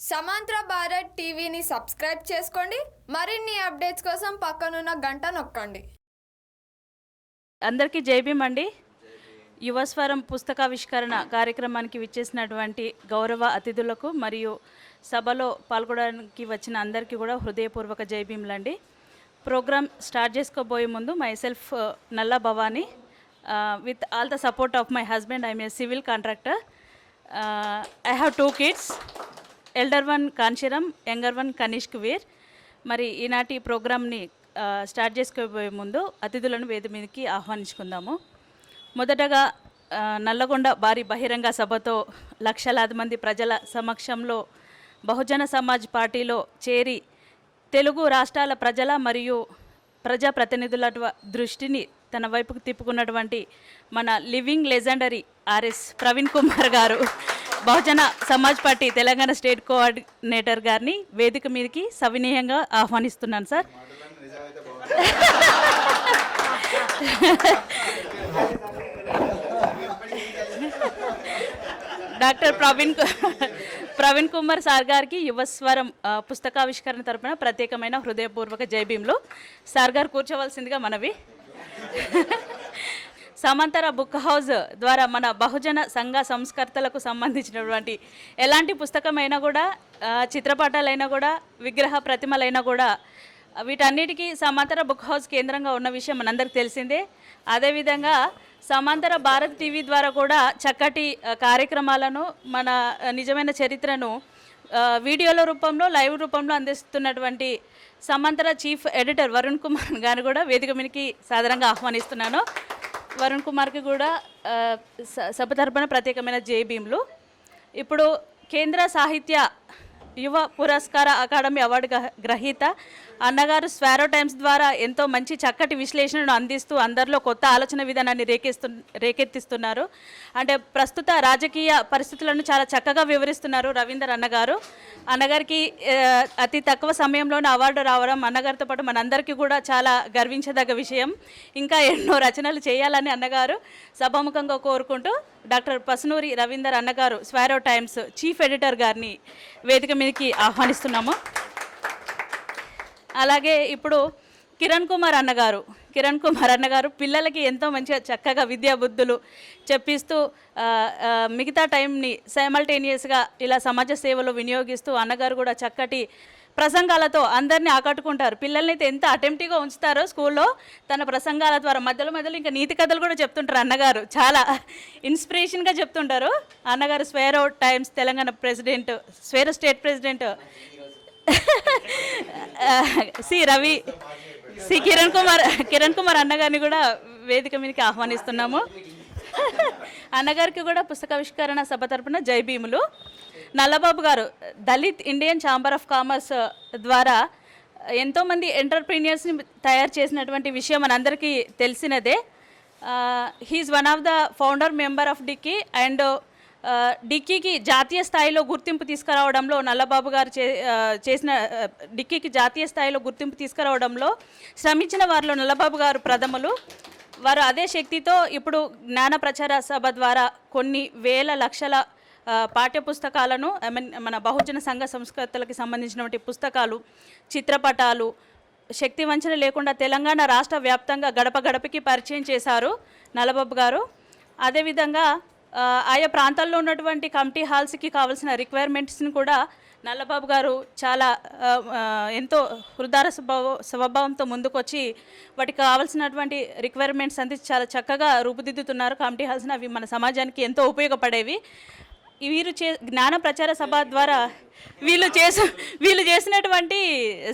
సమాంతర భారత్ టీవీని సబ్స్క్రైబ్ చేసుకోండి. మరిన్ని అప్డేట్స్ కోసం పక్కనున్న గంట నొక్కండి. అందరికీ జై భీమ్ అండి. యువస్వరం పుస్తకావిష్కరణ కార్యక్రమానికి విచ్చేసినటువంటి గౌరవ అతిథులకు మరియు సభలో పాల్గొనడానికి వచ్చిన అందరికీ కూడా హృదయపూర్వక జై భీమ్లండి. ప్రోగ్రామ్ స్టార్ట్ చేసుకోబోయే ముందు మై సెల్ఫ్ నల్లా Bhavani with all the support of my husband. I am a civil contractor. I have 2 kids. Elder one Kanshiram, younger one Kanishk Veer. మరి ఈనాటి ప్రోగ్రామ్ని స్టార్ట్ చేసుకోబోయే ముందు అతిథులను వేది మీదకి ఆహ్వానించుకుందాము. మొదటగా నల్లగొండ భారీ బహిరంగ సభతో లక్షలాది మంది ప్రజల సమక్షంలో బహుజన సమాజ్ పార్టీలో చేరి తెలుగు రాష్ట్రాల ప్రజల మరియు ప్రజాప్రతినిధుల దృష్టిని తన వైపుకు తిప్పుకున్నటువంటి మన లివింగ్ లెజెండరీ ఆర్ఎస్ ప్రవీణ్ కుమార్ గారు, Bahujan Samaj party Telangana state coordinator గారిని వేదిక మీదకి సవినీయంగా ఆహ్వానిస్తున్నాను sir. Doctor Praveen Kumar sir గారికి యువస్వరం పుస్తకావిష్కరణ తరపున ప్రత్యేకమైన హృదయపూర్వక జై భీమ్లు. సార్ గారు కూర్చోవలసిందిగా మనవి. సమాంతర బుక్ హౌస్ ద్వారా మన బహుజన సంఘ సంస్కర్తలకు సంబంధించినటువంటి ఎలాంటి పుస్తకమైనా కూడా, చిత్రపటాలైనా కూడా, విగ్రహ ప్రతిమలైనా కూడా వీటన్నిటికీ సమాంతర బుక్ హౌస్ కేంద్రంగా ఉన్న విషయం మనందరికీ తెలిసిందే. అదేవిధంగా సమాంతర భారత్ టీవీ ద్వారా కూడా చక్కటి కార్యక్రమాలను, మన నిజమైన చరిత్రను వీడియోల రూపంలో, లైవ్ రూపంలో అందిస్తున్నటువంటి సమాంతర చీఫ్ ఎడిటర్ వరుణ్ కుమార్ గారు కూడా వేదిక మీదకి సాధారణంగా ఆహ్వానిస్తున్నాను. వరుణ్ కుమార్కి కూడా సభ తరపున ప్రత్యేకమైన జై భీమ్లు. ఇప్పుడు కేంద్ర సాహిత్య యువ పురస్కార అకాడమీ అవార్డు గ్రహీత అన్నగారు స్వారో టైమ్స్ ద్వారా ఎంతో మంచి చక్కటి విశ్లేషణను అందిస్తూ అందరిలో కొత్త ఆలోచన విధానాన్ని రేకెత్తిస్తున్నారు. అంటే ప్రస్తుత రాజకీయ పరిస్థితులను చాలా చక్కగా వివరిస్తున్నారు రవీందర్ అన్నగారికి అతి తక్కువ సమయంలోనే అవార్డు రావడం అన్నగారితో పాటు మనందరికీ కూడా చాలా గర్వించదగ్గ విషయం. ఇంకా ఎన్నో రచనలు చేయాలని అన్నగారు సభాముఖంగా కోరుకుంటూ డాక్టర్ పసునూరి రవీందర్ అన్నగారు స్వారో టైమ్స్ చీఫ్ ఎడిటర్ గారిని వేదిక మీదకి ఆహ్వానిస్తున్నాము. అలాగే ఇప్పుడు కిరణ్ కుమార్ అన్నగారు పిల్లలకి ఎంతో మంచిగా చక్కగా విద్యాబుద్ధులు చెప్పిస్తూ మిగతా టైంని సైమల్టేనియస్గా ఇలా సమాజ సేవలో వినియోగిస్తూ అన్నగారు కూడా చక్కటి ప్రసంగాలతో అందరినీ ఆకట్టుకుంటారు. పిల్లల్ని అయితే ఎంత అటెంప్టివ్గా ఉంచుతారో స్కూల్లో తన ప్రసంగాల ద్వారా మధ్యలో ఇంకా నీతి కథలు కూడా చెప్తుంటారు. అన్నగారు చాలా ఇన్స్పిరేషన్గా చెప్తుంటారు. అన్నగారు Swero times Telangana president, Swero state president Kiran Kumar అన్నగారిని కూడా వేదిక మీదకి ఆహ్వానిస్తున్నాము. అన్నగారికి కూడా పుస్తకావిష్కరణ సభ తరపున జై భీములు. నల్లబాబు గారు Dalit Indian chamber of commerce ద్వారా ఎంతోమంది ఎంటర్ప్రీనియర్స్ని తయారు చేసినటువంటి విషయం మనందరికీ తెలిసినదే. He is one of the founder member of DICCI and డిక్కీకి జాతీయ స్థాయిలో గుర్తింపు తీసుకురావడంలో నల్లబాబు గారు చేసిన డిక్కీకి జాతీయ స్థాయిలో గుర్తింపు తీసుకురావడంలో శ్రమించిన వారిలో నల్లబాబు గారు ప్రథములు. వారు అదే శక్తితో ఇప్పుడు జ్ఞాన ప్రచార సభ ద్వారా కొన్ని వేల లక్షల పాఠ్యపుస్తకాలను మన బహుజన సంఘ సంస్కృతులకి సంబంధించినటువంటి పుస్తకాలు, చిత్రపటాలు శక్తి వంచన లేకుండా తెలంగాణ రాష్ట్ర వ్యాప్తంగా గడప గడపకి పరిచయం చేశారు నల్లబాబు గారు. అదేవిధంగా ఆయా ప్రాంతాల్లో ఉన్నటువంటి కమిటీ హాల్స్కి కావాల్సిన రిక్వైర్మెంట్స్ని కూడా నల్లబాబు గారు చాలా ఎంతో హృదయ స్వభావంతో ముందుకొచ్చి వాటికి కావాల్సినటువంటి రిక్వైర్మెంట్స్ అంతా చాలా చక్కగా రూపుదిద్దుతున్నారు కమిటీ హాల్స్ని. అవి మన సమాజానికి ఎంతో ఉపయోగపడేవి. వీరు జ్ఞాన ప్రచార సభ ద్వారా వీళ్ళు చేసినటువంటి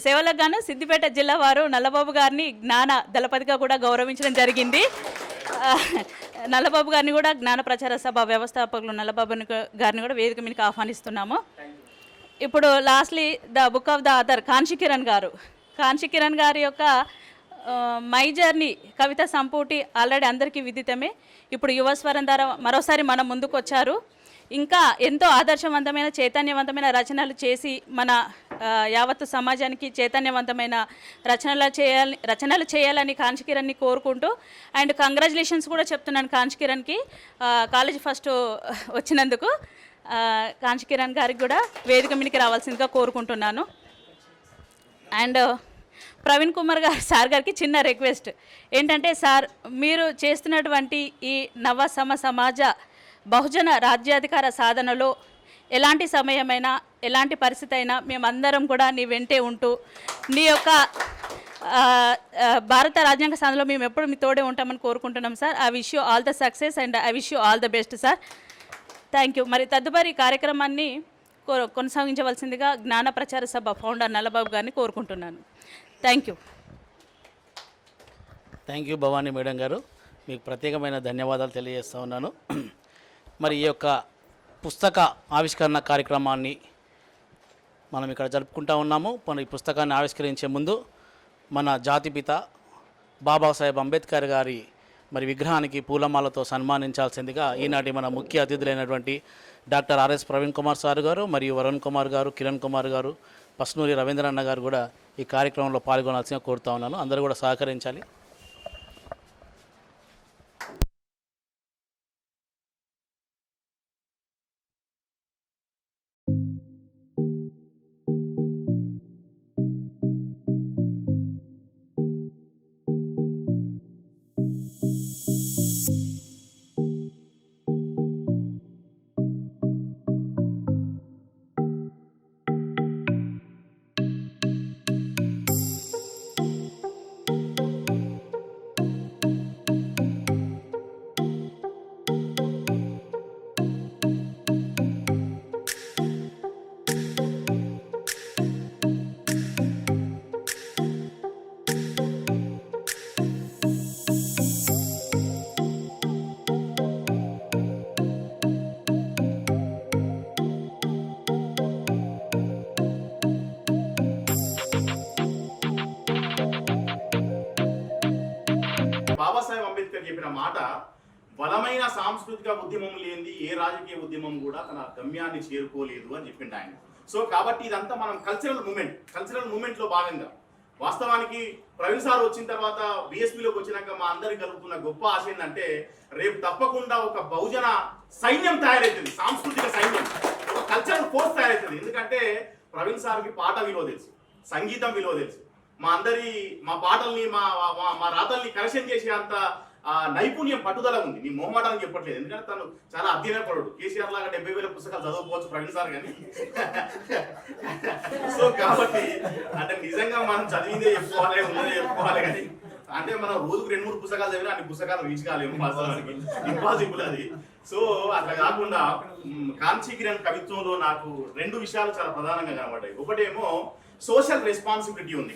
సేవలకు గాను సిద్దిపేట జిల్లా వారు నల్లబాబు గారిని జ్ఞాన దళపతిగా కూడా గౌరవించడం జరిగింది. నల్లబాబు గారిని కూడా జ్ఞాన ప్రచార సభ వ్యవస్థాపకులు నల్లబాబు గారిని కూడా వేదిక మీదకి ఆహ్వానిస్తున్నాము. ఇప్పుడు lastly the book of the author Kanshi Kiran గారి యొక్క మై జర్నీ కవిత సంపుటి ఆల్రెడీ అందరికీ విదితమే. ఇప్పుడు యువస్వరం ద్వారా మరోసారి మన ముందుకు వచ్చారు. ఇంకా ఎంతో ఆదర్శవంతమైన చైతన్యవంతమైన రచనలు చేసి మన యావత్తు సమాజానికి చైతన్యవంతమైన రచనలు చేయాలని కాంశీ కిరణ్ని కోరుకుంటూ అండ్ కంగ్రాచులేషన్స్ కూడా చెప్తున్నాను కాంశీ కిరణ్కి కాలేజ్ ఫస్ట్ వచ్చినందుకు. కాంచి కిరణ్ గారికి కూడా వేదిక మీదకి రావాల్సిందిగా కోరుకుంటున్నాను. అండ్ ప్రవీణ్ కుమార్ గారు సార్ గారికి చిన్న రిక్వెస్ట్ ఏంటంటే, సార్ మీరు చేస్తున్నటువంటి ఈ నవ సమాజ బహుజన రాజ్యాధికార సాధనలో ఎలాంటి సమయమైనా ఎలాంటి పరిస్థితి అయినా మేమందరం కూడా నీ వెంటే ఉంటూ నీ యొక్క భారత రాజ్యాంగ సాధనలో మేము ఎప్పుడు మీ తోడే ఉంటామని కోరుకుంటున్నాం sir. I wish you all the success and I wish you all the best sir. Thank you. మరి తదుపరి కార్యక్రమాన్ని కొనసాగించవలసిందిగా జ్ఞాన ప్రచార సభ ఫౌండర్ నల్లబాబు గారిని కోరుకుంటున్నాను. Thank you. Thank you Bhavani madam గారు, మీకు ప్రత్యేకమైన ధన్యవాదాలు తెలియజేస్తూ ఉన్నాను. మరి ఈ యొక్క పుస్తక ఆవిష్కరణ కార్యక్రమాన్ని మనం ఇక్కడ జరుపుకుంటూ ఉన్నాము. మన ఈ పుస్తకాన్ని ఆవిష్కరించే ముందు మన జాతిపిత బాబాసాహెబ్ అంబేద్కర్ గారి మరి విగ్రహానికి పూలమాలతో సన్మానించాల్సిందిగా ఈనాటి మన ముఖ్య అతిథులైనటువంటి డాక్టర్ ఆర్ఎస్ ప్రవీణ్ కుమార్ సార్ గారు మరియు వరుణ్ కుమార్ గారు, కిరణ్ కుమార్ గారు, పస్నూరి రవీంద్రన్న గారు కూడా ఈ కార్యక్రమంలో పాల్గొనాల్సిందిగా కోరుతా ఉన్నాను. అందరూ కూడా సహకరించాలి. బాబాసాహెబ్ అంబేద్కర్ చెప్పిన మాట, బలమైన సాంస్కృతిక ఉద్యమం లేనిది ఏ రాజకీయ ఉద్యమం కూడా తన గమ్యాన్ని చేరుకోలేదు అని చెప్పిండు ఆయన. సో కాబట్టి ఇదంతా మనం కల్చరల్ మూమెంట్ లో భాగంగా, వాస్తవానికి ప్రవీణ్ సార్ వచ్చిన తర్వాత బీఎస్పీలోకి వచ్చినాక మా అందరికి కలుగుతున్న గొప్ప ఆశ ఏంటంటే, రేపు తప్పకుండా ఒక బహుజన సైన్యం తయారవుతుంది, సాంస్కృతిక సైన్యం, ఒక కల్చరల్ ఫోర్స్ తయారవుతుంది. ఎందుకంటే ప్రవీణ్ సార్కి పాట విలువ తెలుసు, సంగీతం విలువ తెలుసు, మా పాటల్ని మా రాతల్ని కరెక్షన్ చేసే అంత నైపుణ్యం, పట్టుదల ఉంది. నీ మొహమాటాన్ని చెప్పట్లేదు, ఎందుకంటే తను చాలా అధ్యయనపరుడు. కేసీఆర్ లాగా 70,000 పుస్తకాలు చదవకపోవచ్చు ప్రవీణ్ సార్ కానీ. సో కాబట్టి అంటే నిజంగా మనం చదివిందే చెప్పుకోవాలి, ఉన్నదే చెప్పుకోవాలి. కానీ అంటే మనం రోజుకు 2-3 పుస్తకాలు చదివినా అన్ని పుస్తకాలు రీచ్ కాలేము, వాస్తవానికి ఇంపాసిబుల్ అది. సో అట్లా కాకుండా కాంచి కిరణ్ కవిత్వంలో నాకు 2 విషయాలు చాలా ప్రధానంగా కనబడ్డాయి. ఒకటేమో సోషల్ రెస్పాన్సిబిలిటీ ఉంది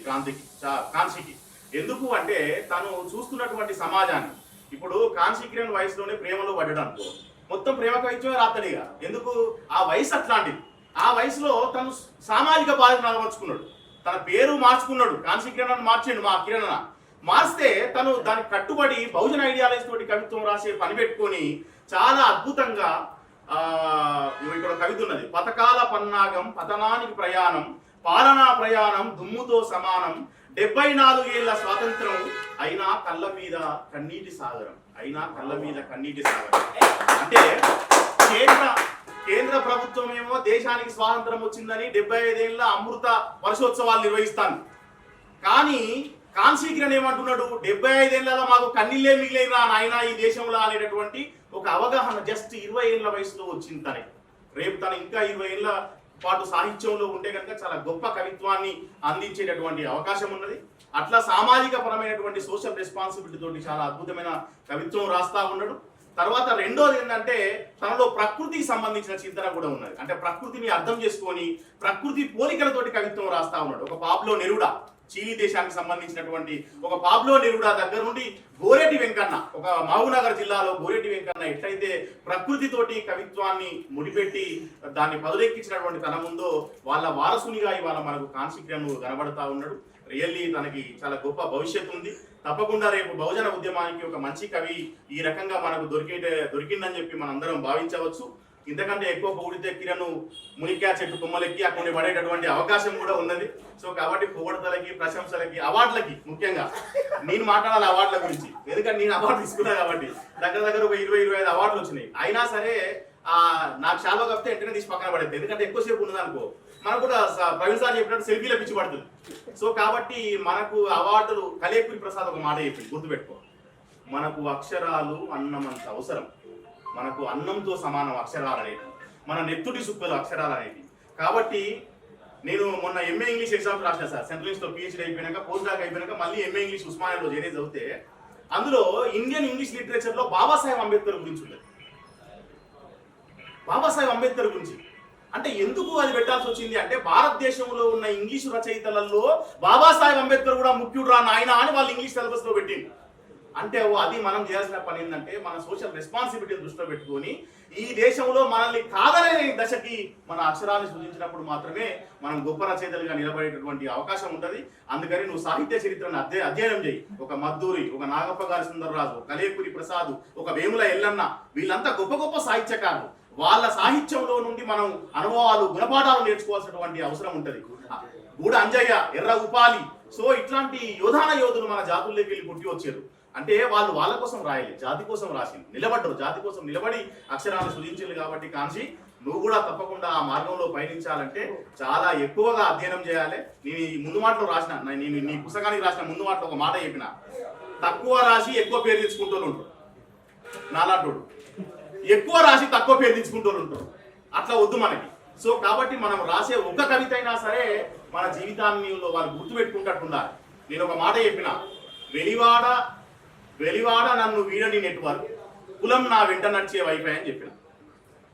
కాంచీకి. ఎందుకు అంటే తను చూస్తున్నటువంటి సమాజాన్ని, ఇప్పుడు కాంచి కిరణ్ వయసులోనే ప్రేమలో పడ్డాడు అనుకో, మొత్తం ప్రేమ కవిత్వమే రాతడిగా. ఎందుకు? ఆ వయసు అట్లాంటిది. ఆ వయసులో తను సామాజిక బాధ్యతను అలవర్చుకున్నాడు, తన పేరు మార్చుకున్నాడు, కాంచి కిరణ్ అని మార్చిండు, మా కిరణ్ మార్స్తే తను దానికి కట్టుబడి బహుజన ఐడియాలజీ తోటి కవిత్వం రాసే పని పెట్టుకొని చాలా అద్భుతంగా ఇక్కడ కవిత ఉన్నది. పథకాల పన్నాగం, పతనానికి ప్రయాణం, పాలనా ప్రయాణం దుమ్ముతో సమానం, 74 ఏళ్ల స్వాతంత్రం, అయినా కళ్ళ మీద కన్నీటి సాగరం, అంటే కేంద్ర ప్రభుత్వం ఏమో దేశానికి స్వాతంత్రం వచ్చిందని 75 ఏళ్ల అమృత వర్షోత్సవాలు నిర్వహిస్తాను. కానీ కాంచి కిరణ్ ఏమంటున్నాడు, 75 ఏళ్లలో మాకు కన్నీళ్ళే మిగిలిన నాయన ఈ దేశంలో అనేటటువంటి ఒక అవగాహన జస్ట్ 20 ఏళ్ల వయసులో వచ్చింది తనకి. రేపు తను ఇంకా 20 ఏళ్ల పాటు సాహిత్యంలో ఉంటే కనుక చాలా గొప్ప కవిత్వాన్ని అందించేటటువంటి అవకాశం ఉన్నది. అట్లా సామాజిక పరమైనటువంటి సోషల్ రెస్పాన్సిబిలిటీ తోటి చాలా అద్భుతమైన కవిత్వం రాస్తా ఉన్నాడు. తర్వాత రెండోది ఏంటంటే తనలో ప్రకృతికి సంబంధించిన చింతన కూడా ఉన్నది. అంటే ప్రకృతిని అర్థం చేసుకొని ప్రకృతి పోలికలతోటి కవిత్వం రాస్తా ఉన్నాడు. ఒక పాబ్లో నెరూడా, చీలీ దేశానికి సంబంధించినటువంటి ఒక పాబ్లో నెరూడా దగ్గర నుండి గోరేటి వెంకన్న, ఒక మహబూబ్నగర్ జిల్లాలో గోరేటి వెంకన్న ఎట్లయితే ప్రకృతితోటి కవిత్వాన్ని ముడిపెట్టి దాన్ని పదులెక్కించినటువంటి తన ముందో వాళ్ళ వారసునిగా ఇవాళ మనకు కాంచి కిరణ్ కనబడతా ఉన్నాడు. రియల్లీ తనకి చాలా గొప్ప భవిష్యత్తు ఉంది. తప్పకుండా రేపు బహుజన ఉద్యమానికి ఒక మంచి కవి ఈ రకంగా మనకు దొరికిందని చెప్పి మనందరం భావించవచ్చు. ఇంతకంటే ఎక్కువ పొగిడితే కిరణ్ మునిక్యా చెట్టు కొమ్మలెక్కి అక్కడ పడేటటువంటి అవకాశం కూడా ఉన్నది. సో కాబట్టి పొగడతలకి, ప్రశంసలకి, అవార్డులకి, ముఖ్యంగా నేను మాట్లాడాలి అవార్డుల గురించి, ఎందుకంటే నేను అవార్డు తీసుకున్నా కాబట్టి దగ్గర ఒక 20-25 అవార్డులు వచ్చినాయి. అయినా సరే నాకు శాల్వా కప్పితే వెంటనే తీసి పక్కన పడేది, ఎందుకంటే ఎక్కువసేపు ఉన్నదనుకో మనకు కూడా ప్రవీణ్ సార్ చెప్పినట్టు సెల్ఫీలో పిచ్చి పడుతుంది. సో కాబట్టి మనకు అవార్డులు కలేపురి ప్రసాద్ ఒక మాట చెప్పింది, గుర్తుపెట్టుకో, మనకు అక్షరాలు అన్నం అంత అవసరం, మనకు అన్నంతో సమానం అక్షరాలు అనేవి, మన నెత్తుడి సుక్కలు అక్షరాలు అనేవి. కాబట్టి నేను మొన్న ఎంఏ ఇంగ్లీష్ ఎగ్జామ్స్ రాసిన సార్, సెంట్రల్ యూనివర్సిటీలో పిహెచ్డీ అయిపోయినాక పోస్ట్ డాక్ అయిపోయినాక మళ్ళీ ఎంఏ ఇంగ్లీష్ ఉస్మానియాలో చేరే చదివితే అందులో ఇండియన్ ఇంగ్లీష్ లిటరేచర్లో బాబాసాహెబ్ అంబేద్కర్ గురించి ఉంది. బాబాసాహెబ్ అంబేద్కర్ గురించి అంటే ఎందుకు అది పెట్టాల్సి వచ్చింది అంటే, భారతదేశంలో ఉన్న ఇంగ్లీషు రచయితలలో బాబాసాహెబ్ అంబేద్కర్ కూడా ముఖ్యుడు రా నాయన అని వాళ్ళు ఇంగ్లీష్ సిలబస్ లో పెట్టింది. అంటే అది మనం చేయాల్సిన పని ఏంటంటే, మన సోషల్ రెస్పాన్సిబిలిటీని దృష్టిలో పెట్టుకొని ఈ దేశంలో మనల్ని కాదనే దశకి మన అక్షరాన్ని సృజించినప్పుడు మాత్రమే మనం గొప్ప రచయితలుగా నిలబడేటటువంటి అవకాశం ఉంటుంది. అందుకని నువ్వు సాహిత్య చరిత్రను అధ్యయనం చేయి. ఒక మద్దూరి, ఒక నాగప్ప గారి సుందరరాజు, కలేపురి ప్రసాద్, ఒక వేముల ఎల్లన్న, వీళ్ళంతా గొప్ప గొప్ప సాహిత్యకారులు. వాళ్ళ సాహిత్యంలో నుండి మనం అనుభవాలు, గుణపాఠాలు నేర్చుకోవాల్సినటువంటి అవసరం ఉంటుంది. గూడ అంజయ్య, ఎర్ర ఉపాలి, సో ఇట్లాంటి యోధాన యోధులు మన జాతుల్లోకి వెళ్ళి పుట్టి వచ్చారు. అంటే వాళ్ళు వాళ్ళ కోసం రాయాలి, జాతి కోసం రాసి నిలబడ్డరు, జాతి కోసం నిలబడి అక్షరాలు సృజించారు. కాబట్టి కాంక్షి నువ్వు కూడా తప్పకుండా ఆ మార్గంలో పయనించాలంటే చాలా ఎక్కువగా అధ్యయనం చేయాలి. నేను ఈ ముందు మాటలో రాసిన, నేను నీ పుస్తకానికి రాసిన ముందు మాటలో ఒక మాట చెప్పిన, తక్కువ రాసి ఎక్కువ పేరు తెచ్చుకుంటూ ఉంటారు నాలాటోడు, ఎక్కువ రాసి తక్కువ పేరు తెచ్చుకుంటూ ఉంటారు. అట్లా వద్దు మనకి. సో కాబట్టి మనం రాసే ఒక్క కవిత అయినా సరే మన జీవితాన్ని వాళ్ళు గుర్తుపెట్టుకుంటట్టు ఉండాలి. నేను ఒక మాట చెప్పిన, వెలివాడ నన్ను వీడని నెట్వర్క్, కులం నా వెంట నడిచే వైఫై అని చెప్పిన.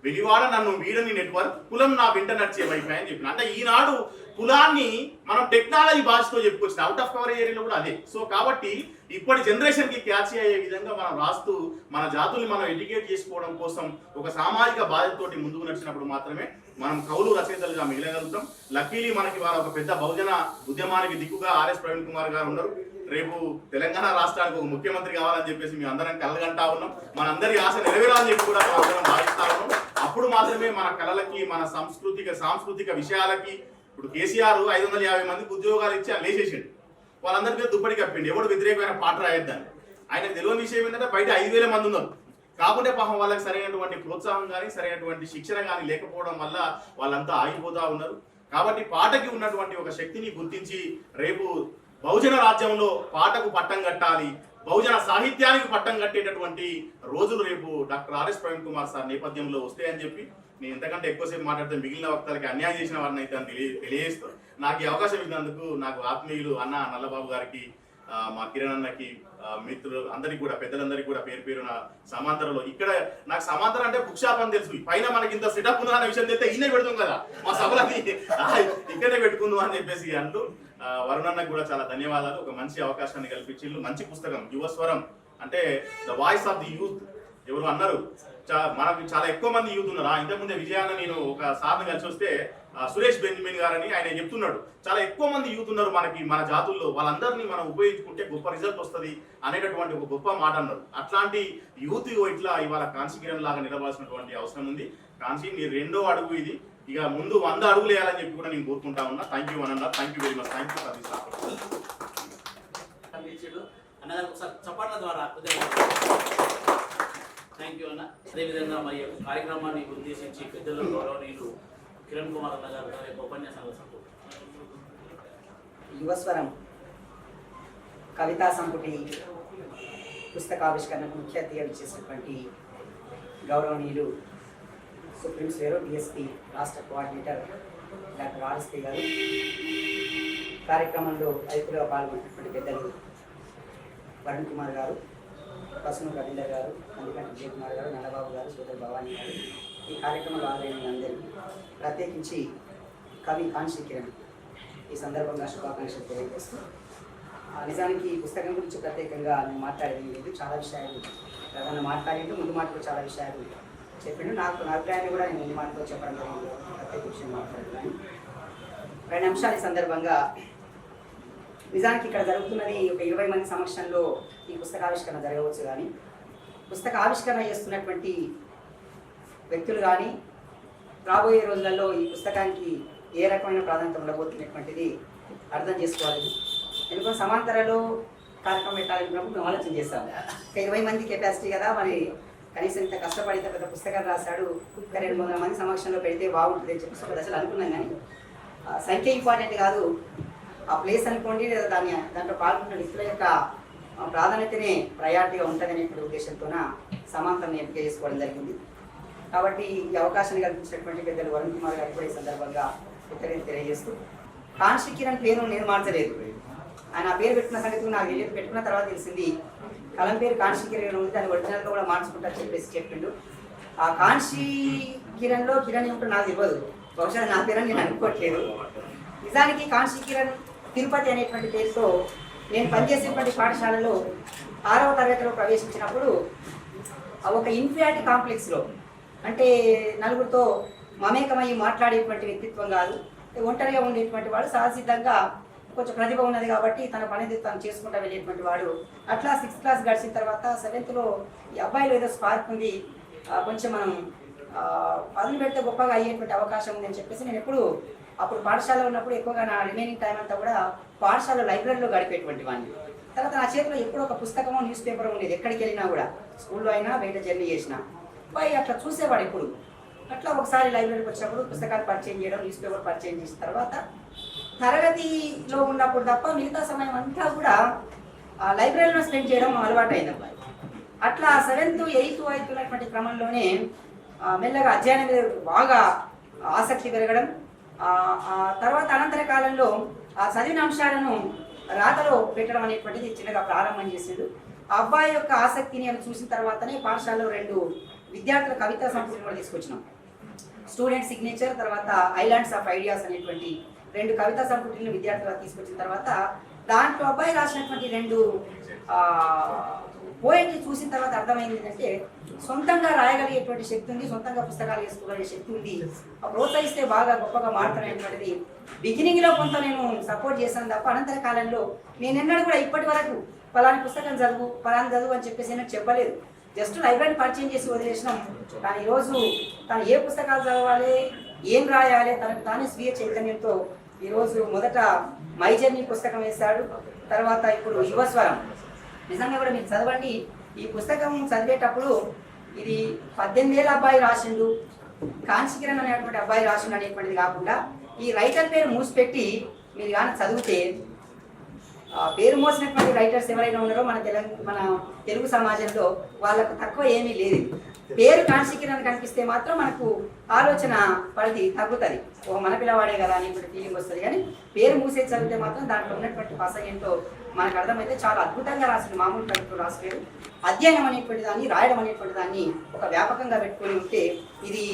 వెలివాడ నన్ను వీడని నెట్వర్క్, కులం నా వెంట నడిచే వైఫై అని చెప్పిన. అంటే ఈనాడు కులాన్ని మనం టెక్నాలజీ భాషతో చెప్పుకొచ్చిన, అవుట్ ఆఫ్ కవరేజ్ ఏరియాలో కూడా అదే. సో కాబట్టి ఇప్పటి జనరేషన్ కి క్యాచ్ అయ్యే విధంగా మనం రాస్తూ మన జాతుల్ని మనం ఎడ్యుకేట్ చేసుకోవడం కోసం ఒక సామాజిక బాధ్యతతోటి ముందుకు నడిచినప్పుడు మాత్రమే మనం కవులు రచయితలుగా మిగలగలుగుతాం. లక్కీలీ మనకి వాళ్ళ ఒక పెద్ద బహుజన ఉద్యమానికి దిక్కుగా ఆర్ఎస్ ప్రవీణ్ కుమార్ గారు ఉన్నారు. రేపు తెలంగాణ రాష్ట్రానికి ఒక ముఖ్యమంత్రి కావాలని చెప్పేసి మేము అందరం కలగంటా ఉన్నాం. మనందరి ఆశ నెరవేరాలని చెప్పి కూడా మనం అందరం భావిస్తా ఉన్నాం. అప్పుడు మాత్రమే మన కళలకి, మన సాంస్కృతిక విషయాలకి, ఇప్పుడు కేసీఆర్ 550 మందికి ఉద్యోగాలు ఇచ్చి లేచేసిండు, వాళ్ళందరి మీద దుప్పటి కప్పిండు, ఎవడు వ్యతిరేకమైన పాట రాయొద్దని. ఆయనకు తెలియని విషయం ఏంటంటే బయట 5000 మంది ఉన్నారు. కాకుంటే పాపం వాళ్ళకి సరైనటువంటి ప్రోత్సాహం కానీ సరైనటువంటి శిక్షణ కానీ లేకపోవడం వల్ల వాళ్ళంతా ఆగిపోతా ఉన్నారు. కాబట్టి పాటకి ఉన్నటువంటి ఒక శక్తిని గుర్తించి రేపు బహుజన రాజ్యంలో పాటకు పట్టం కట్టాలి, బహుజన సాహిత్యానికి పట్టం కట్టేటటువంటి రోజులు రేపు డాక్టర్ ఆర్ఎస్ ప్రవీణ్ కుమార్ సార్ నేపథ్యంలో వస్తాయని చెప్పి నేను ఎంతకంటే ఎక్కువసేపు మాట్లాడితే మిగిలిన వక్తలకి అన్యాయం చేసిన వారిని అయితే తెలియజేస్తూ నాకు ఈ అవకాశం ఇచ్చినందుకు నాకు ఆత్మీయులు అన్న నల్లబాబు గారికి, మా కిరణ్ అన్నకి, మిత్రులు అందరికీ కూడా, పెద్దలందరికీ కూడా పేరు పేరున సమాంతరంలో ఇక్కడ నాకు సమాంతరం అంటే బుక్ షాప్ అని తెలుసు, పైన మనకి ఇంత సెటప్ ఉందా అనే విషయం తెలిస్తే ఈయనే పెడుతుంది కదా మా సభలని ఇక్కడే పెట్టుకుందాం అని చెప్పేసి అంటూ వరుణన్నకు కూడా చాలా ధన్యవాదాలు. ఒక మంచి అవకాశాన్ని కల్పించిండ్రు. మంచి పుస్తకం యువస్వరం, అంటే the voice of the youth. ఎవరు అన్నారు, మనకు చాలా ఎక్కువ మంది యూత్ ఉన్నారు. ఇంతకుముందే విజయాన్ని నేను ఒక సార్ని కలిసి వస్తే సురేష్ బెంజమిన్ గారని ఆయన చెప్తున్నాడు, చాలా ఎక్కువ మంది యూత్ ఉన్నారు మనకి మన జాతుల్లో, వాళ్ళందరినీ మనం ఉపయోగించుకుంటే గొప్ప రిజల్ట్ వస్తుంది అనేటటువంటి ఒక గొప్ప మాట అన్నారు. అట్లాంటి యూత్ ఇట్లా ఇవాళ కాంశీ కిరణ్ లాగా నిలవాల్సినటువంటి అవసరం ఉంది. కాంశీ నీ 2వ అడుగు ఇది, ఇక ముందు 100 అడుగులు వేయాలని చెప్పి కూడా నేను కోరుకుంటా ఉన్నా. థ్యాంక్ యూ అన్న, thank you very much, thank you for this opportunity. అన్నగారు ఒకసారి చప్పట్ల ద్వారా థ్యాంక్ యూ అన్న. అదేవిధంగా మరి కార్యక్రమాన్ని ఉద్దేశించి పెద్దలు గౌరవనీయులు కిరణ్ కుమార్ అన్న గారు యొక్క ఉపన్యాసాలు యువస్వరం కవితా సంపుటి పుస్తకావిష్కరణకు ముఖ్య అతిథిగా ఇచ్చేసినటువంటి గౌరవనీయులు సుప్రీం స్వేరో డిఎస్పీ రాష్ట్ర కోఆర్డినేటర్ డాక్టర్ ఆర్ఎస్పీ గారు, కార్యక్రమంలో అతిథులుగా పాల్గొన్నటువంటి పెద్దలు వరుణ్ కుమార్ గారు, పసును రవీందర్ గారు, కందికంటి విజయ్ కుమార్ గారు, నల్లబాబు గారు, సోదరు భవానీ గారు, ఈ కార్యక్రమంలో హాజరైన అందరికీ ప్రత్యేకించి కవి కాంశీ కిరణ్ ఈ సందర్భంగా శుభాకాంక్షలు తెలియజేస్తూ, నిజానికి ఈ పుస్తకం గురించి ప్రత్యేకంగా నేను మాట్లాడేది లేదు. చాలా విషయాలు ప్రధాన మాట్లాడింటూ ముందు మాటలో చాలా విషయాలు చెప్పిండు. నాకు నా అభిప్రాయాన్ని కూడా నేను ముందు మాటలో చెప్పడం జరిగింది, ప్రత్యేక విషయం మాట్లాడుతున్నాను. 2 అంశాలు ఈ సందర్భంగా. నిజానికి ఇక్కడ జరుగుతున్నది ఒక 20 మంది సమక్షంలో ఈ పుస్తకావిష్కరణ జరగవచ్చు, కానీ పుస్తక ఆవిష్కరణ చేస్తున్నటువంటి వ్యక్తులు కానీ రాబోయే రోజులలో ఈ పుస్తకానికి ఏ రకమైన ప్రాధాన్యత ఉండబోతున్నటువంటిది అర్థం చేసుకోవాలి. ఎందుకంటే సమాంతరలో కార్యక్రమం పెట్టాలనుకున్నప్పుడు మేము ఆలోచన చేస్తాం, ఒక 20 మంది కెపాసిటీ కదా, మరి కనీసం ఇంత కష్టపడి ఇంత పెద్ద పుస్తకాలు రాశాడు, ఇంకా 200 మంది సమక్షంలో పెడితే బాగుంటుంది అని చెప్పేసి ఒక దశలో అనుకున్నాం. కానీ సంఖ్య ఇంపార్టెంట్ కాదు, ఆ ప్లేస్ అనుకోండి లేదా దాంట్లో పాల్గొన్న వ్యక్తుల యొక్క ప్రాధాన్యతనే ప్రయారిటీగా ఉంటుందనేటువంటి ఉద్దేశంతోన సమాంతరం ఎంపిక చేసుకోవడం జరిగింది. కాబట్టి ఈ అవకాశాన్ని కల్పించినటువంటి పెద్దలు వరుణ్ కుమార్ గారికి కూడా ఈ సందర్భంగా కృతజ్ఞతలు తెలియజేస్తూ, కాంశీ కిరణ్ పేరు నేను మార్చలేదు. ఆయన ఆ పేరు పెట్టుకున్న సంగతి నాకు తెలియదు. పెట్టుకున్న తర్వాత తెలిసింది కలం పేరు కాంశీ కిరణ్ ఉంది, దాన్ని ఒరిజినల్గా కూడా మార్చుకుంటారు చెప్పిండు. ఆ కాంశీ కిరణ్లో కిరణ్ ఏమిటో నాకు తెలియదు, బహుశా నా పేరు నేను అనుకోవట్లేదు. నిజానికి కాంశీ కిరణ్ తిరుపతి అనేటువంటి పేరుతో నేను పనిచేసేటువంటి పాఠశాలలో 6వ తరగతిలో ప్రవేశించినప్పుడు ఒక ఇన్ఫియారిటీ కాంప్లెక్స్లో, అంటే నలుగురితో మమేకమయ్యి మాట్లాడేటువంటి వ్యక్తిత్వం కాదు, ఒంటరిగా ఉండేటువంటి వాడు, సహసిద్ధంగా కొంచెం ప్రతిభ ఉన్నది కాబట్టి తన పనిది తను చేసుకుంటూ వెళ్ళేటువంటి వాడు. అట్లా 6th క్లాస్ గడిచిన తర్వాత 7thలో ఈ అబ్బాయిలో ఏదో స్పార్క్ ఉంది, కొంచెం మనం పదులు పెడితే గొప్పగా అయ్యేటువంటి అవకాశం ఉంది అని చెప్పేసి నేను అప్పుడు పాఠశాలలో ఉన్నప్పుడు ఎక్కువగా నా రిమైనింగ్ టైం అంతా కూడా పాఠశాల లైబ్రరీలో గడిపేటువంటి వాడిని. తర్వాత నా చేతిలో ఎప్పుడో ఒక పుస్తకమో న్యూస్ పేపర్ ఉండేది, ఎక్కడికి వెళ్ళినా కూడా, స్కూల్లో అయినా బయట జర్నీ చేసినా అబ్బాయి అట్లా చూసేవాడు ఎప్పుడు. అట్లా ఒకసారి లైబ్రరీకి వచ్చినప్పుడు పుస్తకాలు పరిచయం చేయడం, న్యూస్ పేపర్ పరిచయం చేసిన తర్వాత తరగతిలో ఉన్నప్పుడు తప్ప మిగతా సమయం అంతా కూడా లైబ్రరీలో స్పెండ్ చేయడం అలవాటు అయింది అబ్బాయి. అట్లా 7th 8th అవుతున్నటువంటి క్రమంలోనే మెల్లగా అధ్యయనం మీద బాగా ఆసక్తి పెరగడం, తర్వాత అనంతర కాలంలో ఆ చదివిన అంశాలను రాతలో పెట్టడం అనేటువంటిది చిన్నగా ప్రారంభం చేసాడు. ఆ అబ్బాయి యొక్క ఆసక్తిని అని చూసిన తర్వాతనే పాఠశాలలో 2 విద్యార్థుల కవితా సంపుటిని కూడా తీసుకొచ్చినాం. స్టూడెంట్ సిగ్నేచర్, తర్వాత ఐలాండ్స్ ఆఫ్ ఐడియాస్ అనేటువంటి 2 కవితా సంపుటిని విద్యార్థులకు తీసుకొచ్చిన తర్వాత దాంట్లో అబ్బాయి రాసినటువంటి 2 పోయిట్ని చూసిన తర్వాత అర్థమైంది ఏంటంటే సొంతంగా రాయగలిగేటువంటి శక్తి ఉంది, సొంతంగా పుస్తకాలు వేసుకోగలిగే శక్తి ఉంది, ప్రోత్సహిస్తే బాగా గొప్పగా మారుతాననేటువంటిది బిగినింగ్లో కొంత నేను సపోర్ట్ చేశాను తప్ప అనంతర కాలంలో నేను ఎన్నడూ కూడా ఇప్పటి వరకు ఫలాని పుస్తకం చదువు అని చెప్పేసి నేను చెప్పలేదు. జస్ట్ లైబ్రరీ పరిచయం చేసి వదిలేసినాం. కానీ ఈరోజు తను ఏ పుస్తకాలు చదవాలి, ఏం రాయాలి, తనకు తానే స్వీయ చైతన్యంతో ఈరోజు మొదట మై జర్నీ పుస్తకం వేశాడు, తర్వాత ఇప్పుడు యువస్వరం. నిజంగా కూడా మీరు చదవండి, ఈ పుస్తకం చదివేటప్పుడు ఇది 18 ఏళ్ళ అబ్బాయి రాసిండు, కాంశీ కిరణ్ అనేటువంటి అబ్బాయి రాసిండు అనేటువంటిది కాకుండా ఈ రైటర్ పేరు మూసిపెట్టి మీరు కానీ చదివితే పేరు మోసినటువంటి రైటర్స్ ఎవరైనా ఉన్నారో మన తెలుగు సమాజంలో వాళ్ళకు తక్కువ ఏమీ లేదు. పేరు కాంశీ కిరణ్ కనిపిస్తే మాత్రం మనకు ఆలోచన పరిధి తగ్గుతుంది, ఓ మన పిల్లవాడే కదా అనేటువంటి ఫీలింగ్ వస్తుంది. కానీ పేరు మూసేసి చదివితే మాత్రం దాంట్లో ఉన్నటువంటి భాష ఏంటో మనకు అర్థమైతే చాలా అద్భుతంగా రాసిన, మామూలు కవిత్వం రాసిపోయారు. అధ్యయనం అనేటువంటి దాన్ని, రాయడం అనేటువంటి దాన్ని ఒక వ్యాపకంగా పెట్టుకొని ఉంటే ఇది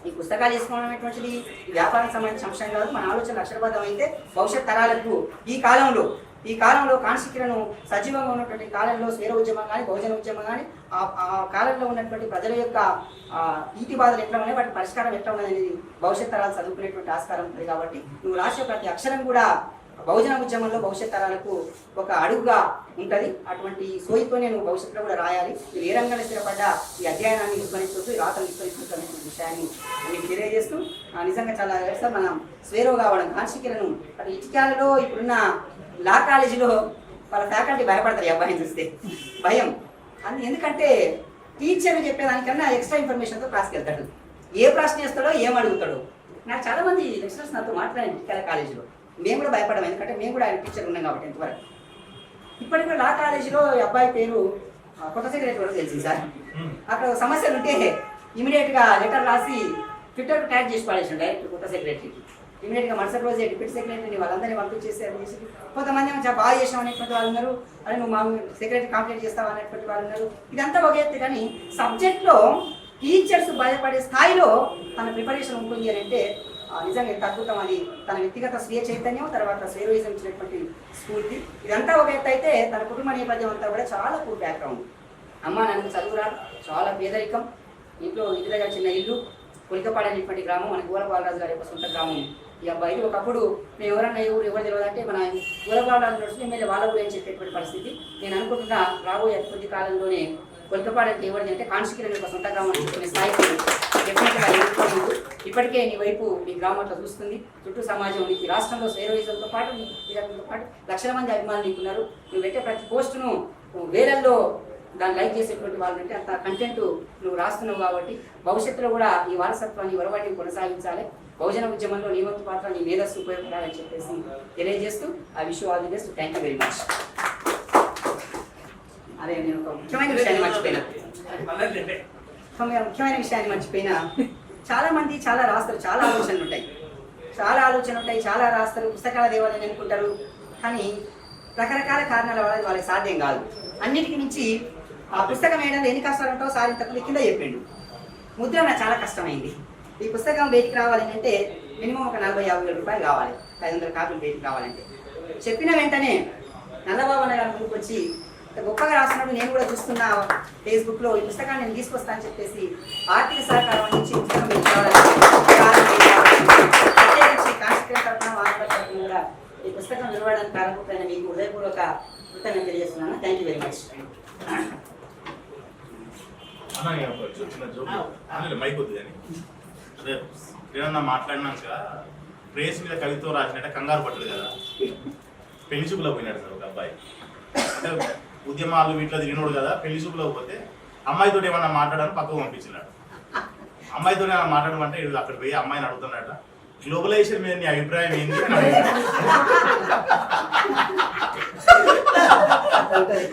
ఈ పుస్తకాలు వేసుకోవడం అనేటువంటిది వ్యాపారానికి సంబంధించిన అంశం కాదు. మన ఆలోచన అక్షరబద్ధం అయితే భవిష్యత్ తరాలకు ఈ కాలంలో కాంశీ కిరణ్ సజీవంగా ఉన్నటువంటి కాలంలో స్వేర ఉద్యమం కానీ, బహుజన ఉద్యమం కానీ, ఆ కాలంలో ఉన్నటువంటి ప్రజల యొక్క ఈతి బాధలు ఎట్లా ఉన్నాయి, వాటి పరిష్కారం ఎట్లా ఉన్నది అనేది భవిష్యత్ తరాలు చదువుకునేటువంటి ఆస్కారం ఉంటుంది. కాబట్టి నువ్వు రాసే ప్రతి అక్షరం కూడా బహుజన ఉద్యమంలో భవిష్యత్ తరాలకు ఒక అడుగుగా ఉంటుంది. అటువంటి సోయితో నేను భవిష్యత్తులో కూడా రాయాలి. మీరు ఏ రంగంలో స్థిరపడ్డా ఈ అధ్యయనాన్ని విస్మరించవచ్చు, ఈ రాతను విస్మరించవచ్చు అనే విషయాన్ని మీకు తెలియజేస్తూ నిజంగా చాలా సార్ మనం స్వేరో కావడం కాంశీ కిరణ్ అటు ఇటికాలలో ఇప్పుడున్న లా కాలేజీలో వాళ్ళ ఫ్యాకల్టీ భయపడతారు, ఈ అబ్బాయిని చూస్తే భయం. ఎందుకంటే టీచర్ చెప్పేదానికన్నా ఎక్స్ట్రా ఇన్ఫర్మేషన్తో క్లాస్కి వెళ్తాడు, ఏ ప్రశ్న వేస్తాడో ఏం అడుగుతాడో. నాకు చాలామంది లెక్చరర్స్ నాతో మాట్లాడాను ఇటికాల కాలేజీలో, మేము కూడా భయపడము, ఎందుకంటే మేము కూడా ఆయన టీచర్ ఉన్నాం కాబట్టి ఎంతవరకు. ఇప్పటికి కూడా లా కాలేజీలో ఈ అబ్బాయి పేరు కొత్త సెక్రటరీ కూడా తెలిసింది సార్. అక్కడ సమస్యలు ఉంటే ఇమీడియట్గా లెటర్ రాసి ట్విట్టర్కి ట్యాగ్ చేసి పడేసాను డైరెక్ట్ కొత్త సెక్రటరీకి. ఇమీడియట్గా మరుసటి రోజే డిప్యూటీ సెక్రటరీని వాళ్ళందరినీ పంపించేసారు. కొంతమంది చాలా బాగా చేసాం అనేటువంటి వాళ్ళు ఉన్నారు, అదే నువ్వు మా సెక్రటరీ కంప్లైంట్ చేస్తావు అనేటువంటి వాళ్ళు ఉన్నారు. ఇదంతా ఒక ఎత్తు. కానీ సబ్జెక్ట్లో టీచర్స్ భయపడే స్థాయిలో తన ప్రిపరేషన్ ఉంటుంది అని అంటే నిజంగా ఎంత అద్భుతం. అది తన వ్యక్తిగత స్వీయ చైతన్యం, తర్వాత స్వేరోయిజం ఇచ్చినటువంటి స్ఫూర్తి. ఇదంతా ఒక ఎత్తు అయితే తన కుటుంబ నేపథ్యం అంతా కూడా చాలా పూర్ బ్యాక్గ్రౌండ్. అమ్మ నాన్నకు చదువురా, చాలా పేదరికం, ఇంట్లో ఇంటి దగ్గర చిన్న ఇల్లు, కొలికపాడు అనేటువంటి గ్రామం, మన గోలబాలరాజు గారి యొక్క సొంత గ్రామం. ఈ అబ్బాయి ఒకప్పుడు మేము ఎవరన్నా ఎవరు తెలియదు అంటే మన గోలబాలరాజు నడుచుకుని ఎమ్మెల్యే వాళ్ళ కూడా ఏం చెప్పేటువంటి పరిస్థితి. నేను అనుకుంటున్నా రాబోయే కొద్ది కాలంలోనే కొలికపాడు ఎవరిది అంటే కాంశీ కిరణ్ యొక్క సొంత గ్రామం కొన్ని స్థాయికి డెఫినెట్గా ఎదుర్కోలేదు. ఇప్పటికే నీ వైపు నీ గ్రామంలో చూస్తుంది, చుట్టూ సమాజం నీకు, రాష్ట్రంలో స్వేరోయిజంతో పాటు నీకు పాటు లక్షల మంది అభిమానులు నీకున్నారు. నువ్వు పెట్టే ప్రతి పోస్టును వేలల్లో దాన్ని లైక్ చేసేటువంటి వాళ్ళంటే అంత కంటెంట్ నువ్వు రాస్తున్నావు కాబట్టి భవిష్యత్తులో కూడా ఈ వారసత్వాన్ని వరవాటిని కొనసాగించాలి. బహుజన ఉద్యమంలో నీ వంతు పాత్ర నీ మేధస్సు ఉపయోగపడాలని చెప్పేసి తెలియజేస్తూ I wish you all the best. Thank you very much. అదే నేను ఒక ముఖ్యమైన విషయాన్ని మర్చిపోయినా చాలా మంది చాలా రాస్తారు, చాలా ఆలోచనలు ఉంటాయి, చాలా రాస్తారు, పుస్తకాల దేవాలని అనుకుంటారు. కానీ రకరకాల కారణాల వల్ల వాళ్ళకి సాధ్యం కాదు. అన్నిటికీ మించి ఆ పుస్తకం వేయడంలో ఎన్ని కష్టాలు ఉంటావో సార్ ఇంతకు కింద చెప్పిండు. ముద్రణ చాలా కష్టమైంది. ఈ పుస్తకం బయటికి రావాలి అంటే మినిమం ఒక 40-50 వేల రూపాయలు కావాలి, 500 కాపీలు బయటికి రావాలంటే. చెప్పిన వెంటనే నల్లబాబు అన్న గారి ముందుకు వచ్చి గొప్పగా రాసినప్పుడు నేను కూడా చూస్తున్నా ఫేస్బుక్లో ఈ పుస్తకాన్ని నేను తీసుకొస్తా అని చెప్పేసి ఆర్థిక సహకారం అందించి పుస్తకం బయటికి ప్రత్యేకించి కాన్స్టిట్యూట్ తరఫున వాహనాల తరఫున కూడా ఈ పుస్తకం విలువడానికి కారణమైన మీకు హృదయపూర్వక కృతజ్ఞతలు తెలియజేస్తున్నాను. Thank you very much. Mike వద్దు కానీ అదే ఏమన్నా మాట్లాడినాక ప్రేస్ మీద కవిత్వం రాసినట్టే కంగారు పట్టదు కదా. పెళ్లి చూపులో పోయినాడు సార్ ఒక అబ్బాయి, అంటే ఉద్యమాలు వీటిలో తిరిగినోడు కదా. పెళ్లి చూపులో పోతే అమ్మాయితో ఏమన్నా మాట్లాడాలని పక్కకు పంపించినాడు. అమ్మాయితో ఏమన్నా మాట్లాడమంటే అక్కడ పోయి అమ్మాయిని అడుగుతున్నాడట, గ్లోబలైజేషన్ మీద నీ అభిప్రాయం ఏంటి?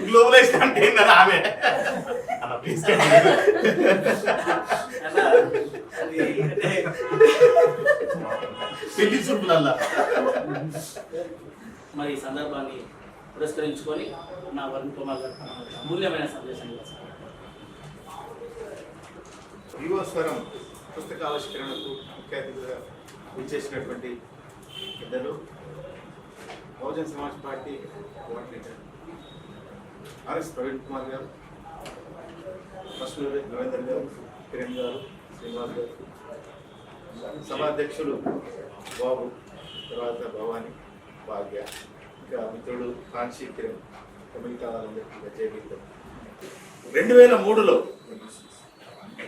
గ్లోబలైజేషన్ అంటే ఏంటని ఆమె అన్న ప్లీజ్ పెళ్లి చూపులల్లా. మరి ఈ సందర్భాన్ని పురస్కరించుకొని నా వరుణ్ కుమార్ గారు అమూల్యమైన సందేశం యువస్వరం పుస్తకావిష్కరణకు ముఖ్య అతిథిగా విచ్చేసినటువంటి పెద్దలు Bahujan Samaj party coordinator RS Praveen Kumar గారు, పశువుల రవీందర్ గారు, కిరణ్ గారు, శ్రీనివాస్ గారు, సభాధ్యక్షులు బాబు, తర్వాత భవానీ, భాగ్య, ఇంకా మిత్రుడు కాంక్షి, కిరణ్, మిగతా వాళ్ళందరికీ జయగీతం. 2003లో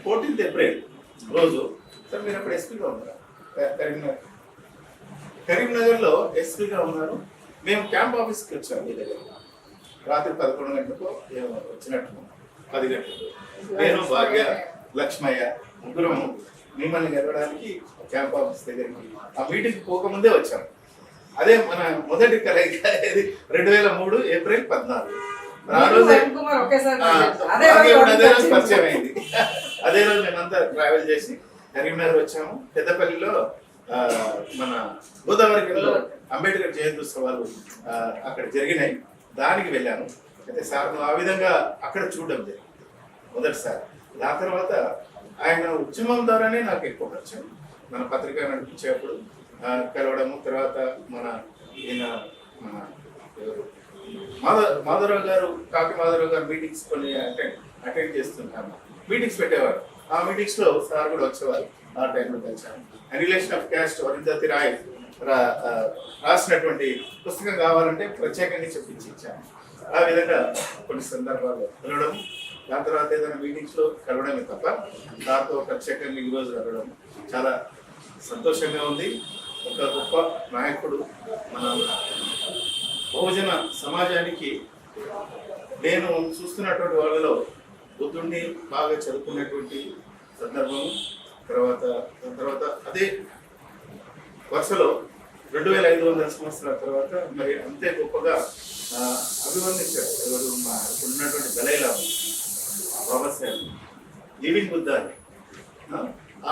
14th ఏప్రిల్ రోజు సార్ మీరు అప్పుడు ఎస్పీగా ఉన్నారు కరీంనగర్లో ఎస్పీగా ఉన్నారు. మేము క్యాంప్ ఆఫీస్కి వచ్చాము మీ దగ్గర రాత్రి 11 గంటలకు వచ్చినట్టు 10 గంటలకు నేను భాగ్య లక్ష్మయ్య ముగ్గురము మిమ్మల్ని గెలవడానికి క్యాంప్ ఆఫీస్ దగ్గరికి ఆ మీటింగ్కి పోకముందే వచ్చాము. అదే మన మొదటి కలయిక 2003 ఏప్రిల్ 14. ఆ రోజు అదే రోజు పరిచయం అయింది. అదే రోజు మేమంతా ట్రావెల్ చేసి కరీంనగర్ వచ్చాము. పెద్దపల్లిలో మన గోదావరిలో అంబేద్కర్ జయంతి ఉత్సవాలు అక్కడ జరిగినాయి, దానికి వెళ్ళాను. అయితే సార్ ఆ విధంగా అక్కడ చూడడం జరిగింది మొదటిసారి. దాని తర్వాత ఆయన ఉద్యమం ద్వారానే నాకు ఎక్కువ పరిచయం. మన పత్రిక నడిపించేప్పుడు కలవడము, తర్వాత మన ఈయన మన మాధవరావు గారు, కాకి మాధవరావు గారు మీటింగ్స్ కొన్ని అటెండ్ చేస్తుంటాము. మీటింగ్స్ పెట్టేవారు. ఆ మీటింగ్స్ లో సార్ కూడా వచ్చేవారు. ఆ టైంలో కలిసాము. Relation of caste Arundhati Roy రాసినటువంటి పుస్తకం కావాలంటే ప్రత్యేకంగా చెప్పించి ఇచ్చాము. ఆ విధంగా కొన్ని సందర్భాల్లో కలవడం, దాని తర్వాత ఏదైనా మీటింగ్స్ లో కలవడమే తప్ప దాంతో ప్రత్యేకంగా ఈరోజు కలవడం చాలా సంతోషంగా ఉంది. ఒక గొప్ప నాయకుడు మన బహుజన సమాజానికి. నేను చూస్తున్నటువంటి వాళ్ళలో బుద్ధుడిని బాగా చదువుకున్నటువంటి సందర్భము. తర్వాత అదే వరుసలో 2500 సంవత్సరాల తర్వాత మరి అంతే గొప్పగా అభివర్ణించారు ఎవరు ఉన్నటువంటి దలైలా బాబాసాహెబ్ లివింగ్ బుద్ధ అని.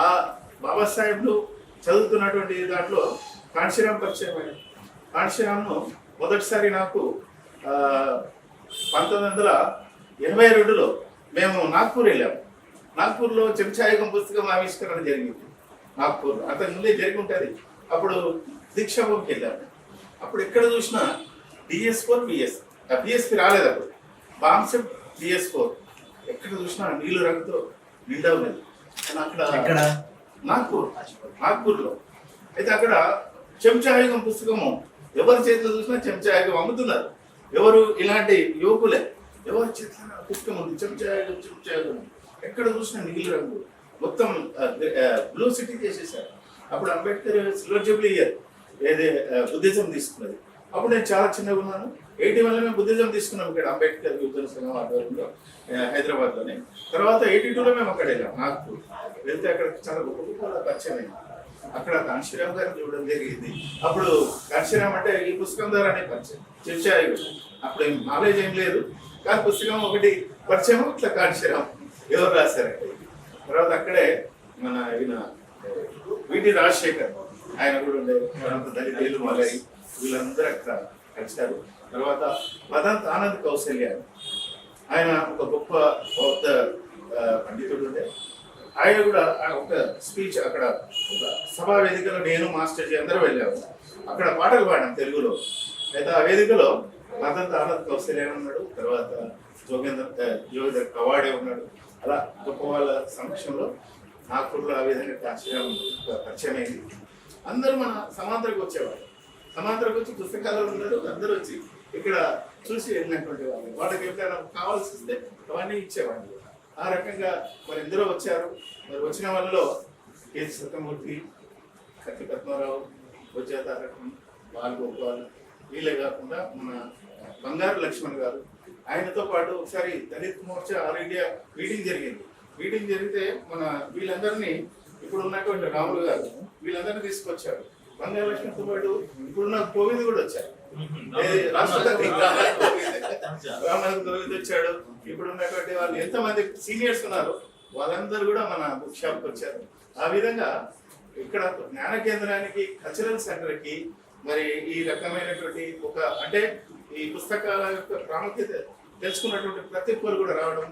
ఆ బాబాసాహెబ్లు చదువుతున్నటువంటి దాంట్లో కాంశీరామ్ పరిచయం అయ్యారు. కాంశీరామ్ను మొదటిసారి నాకు 1982లో మేము నాగ్పూర్ వెళ్ళాము. నాగ్పూర్లో చెంచాయుగం పుస్తకం ఆవిష్కరణ జరిగింది నాగ్పూర్. అంతకుముందే జరిగి ఉంటుంది. అప్పుడు దీక్షాభూమికి వెళ్ళాము. అప్పుడు ఎక్కడ చూసినా DS4 పిఎస్పి రాలేదు అప్పుడు. బాంసెప్ DS4 ఎక్కడ చూసినా నీళ్ళు రంగుతో నిండా ఉన్నది. అక్కడ నాగ్పూర్లో అయితే అక్కడ చెంచాయుగం పుస్తకము ఎవరి చేతిలో చూసినా చెంచాయుగం అమ్ముతున్నారు. ఎవరు ఇలాంటి యువకులే, ఎవరి చేతిలో పుస్తకం ఉంది చెంచాయుగం ఎక్కడ చూసినా నీళ్ళు రంగు మొత్తం బ్లూ సిటీ చేసేసారు. అప్పుడు అంబేద్కర్ సిల్వర్ జూబ్లీ ఇయర్ ఏదే బుద్ధిజం తీసుకున్నది. అప్పుడు నేను చాలా చిన్నగా ఉన్నాను. 81లో మేము బుద్ధిజం తీసుకున్నాం ఇక్కడ అంబేద్కర్ యువజన సంఘం ఆధ్వర్యంలో హైదరాబాద్లోనే. తర్వాత 82లో మేము అక్కడ వెళ్ళాం నాగ్పూర్. వెళ్తే అక్కడ చాలా గొప్ప గొప్ప పరిచయం అయింది. అక్కడ కాంశీరామ్ గారిని చూడడం జరిగింది. అప్పుడు కాంశీరామ్ అంటే ఈ పుస్తకం ద్వారా అనే పరిచయం చెప్పారు. అప్పుడు ఏం నాలెడ్జ్ ఏం లేదు, కానీ పుస్తకం ఒకటి పరిచయం ఇట్లా కాంశీరామ్ ఎవరు రాశారంటే. తర్వాత అక్కడే మన ఈయన వీటి రాజశేఖర్ ఆయన కూడా ఉండే, దళిత మలై వీళ్ళందరూ అక్కడ కలిశారు. తర్వాత మదంత్ ఆనంద్ కౌశల్య ఆయన ఒక గొప్ప బౌద్ధ పండితుడు ఉండే, ఆయన కూడా ఒక స్పీచ్ అక్కడ ఒక సభా వేదికలో నేను మాస్టర్ జీ అందరూ వెళ్ళాము. అక్కడ పాటలు పాడాం తెలుగులో. అయితే ఆ వేదికలో మదంత్ ఆనంద్ కౌశల్య ఉన్నాడు, తర్వాత జోగేంద్ర కవాడే ఉన్నాడు. అలా గొప్ప వాళ్ళ సమక్షంలో నాగ్పూర్లో ఆ విధంగా కాశీరామ్ పరిచయం అయింది. అందరూ మన సమాంతరకు వచ్చేవాళ్ళు. సమాంతరకు వచ్చి పుస్తకాలు ఉన్నారు, అందరూ వచ్చి ఇక్కడ చూసి వెళ్ళినటువంటి వాళ్ళు. వాళ్ళకి ఎప్పుడైనా కావాల్సి వస్తే అవన్నీ ఇచ్చేవాళ్ళు. ఆ రకంగా మరి ఎందరో వచ్చారు. మరి వచ్చిన వాళ్ళలో కేసీ సత్యమూర్తి, కత్తి పద్మారావు, బొజ్జా తారకం, బాలగోపాల్, వీళ్ళే కాకుండా మన బంగారు లక్ష్మణ్ గారు, ఆయనతో పాటు ఒకసారి Dalit Morcha all India meeting జరిగింది. మీటింగ్ జరిగితే మన వీళ్ళందరినీ ఇప్పుడు ఉన్నటువంటి రాములు గారు వీళ్ళందరినీ తీసుకొచ్చారు. బంగారు లక్ష్మణ్తో పాటు ఇప్పుడున్న కోవింద్ కూడా వచ్చారు. రాష్ట్రపతి రామనాథ్ కోవింద్ వచ్చాడు. ఇప్పుడు ఉన్నటువంటి వాళ్ళు ఎంతమంది సీనియర్స్ ఉన్నారు వాళ్ళందరూ కూడా మన బుక్ షాప్కి వచ్చారు. ఆ విధంగా ఇక్కడ జ్ఞాన కేంద్రానికి, కల్చరల్ సెంటర్కి మరి ఈ రకమైనటువంటి ఒక అంటే ఈ పుస్తకాల యొక్క ప్రాముఖ్యత తెలుసుకున్నటువంటి ప్రతి ఒక్కరు కూడా రావడం.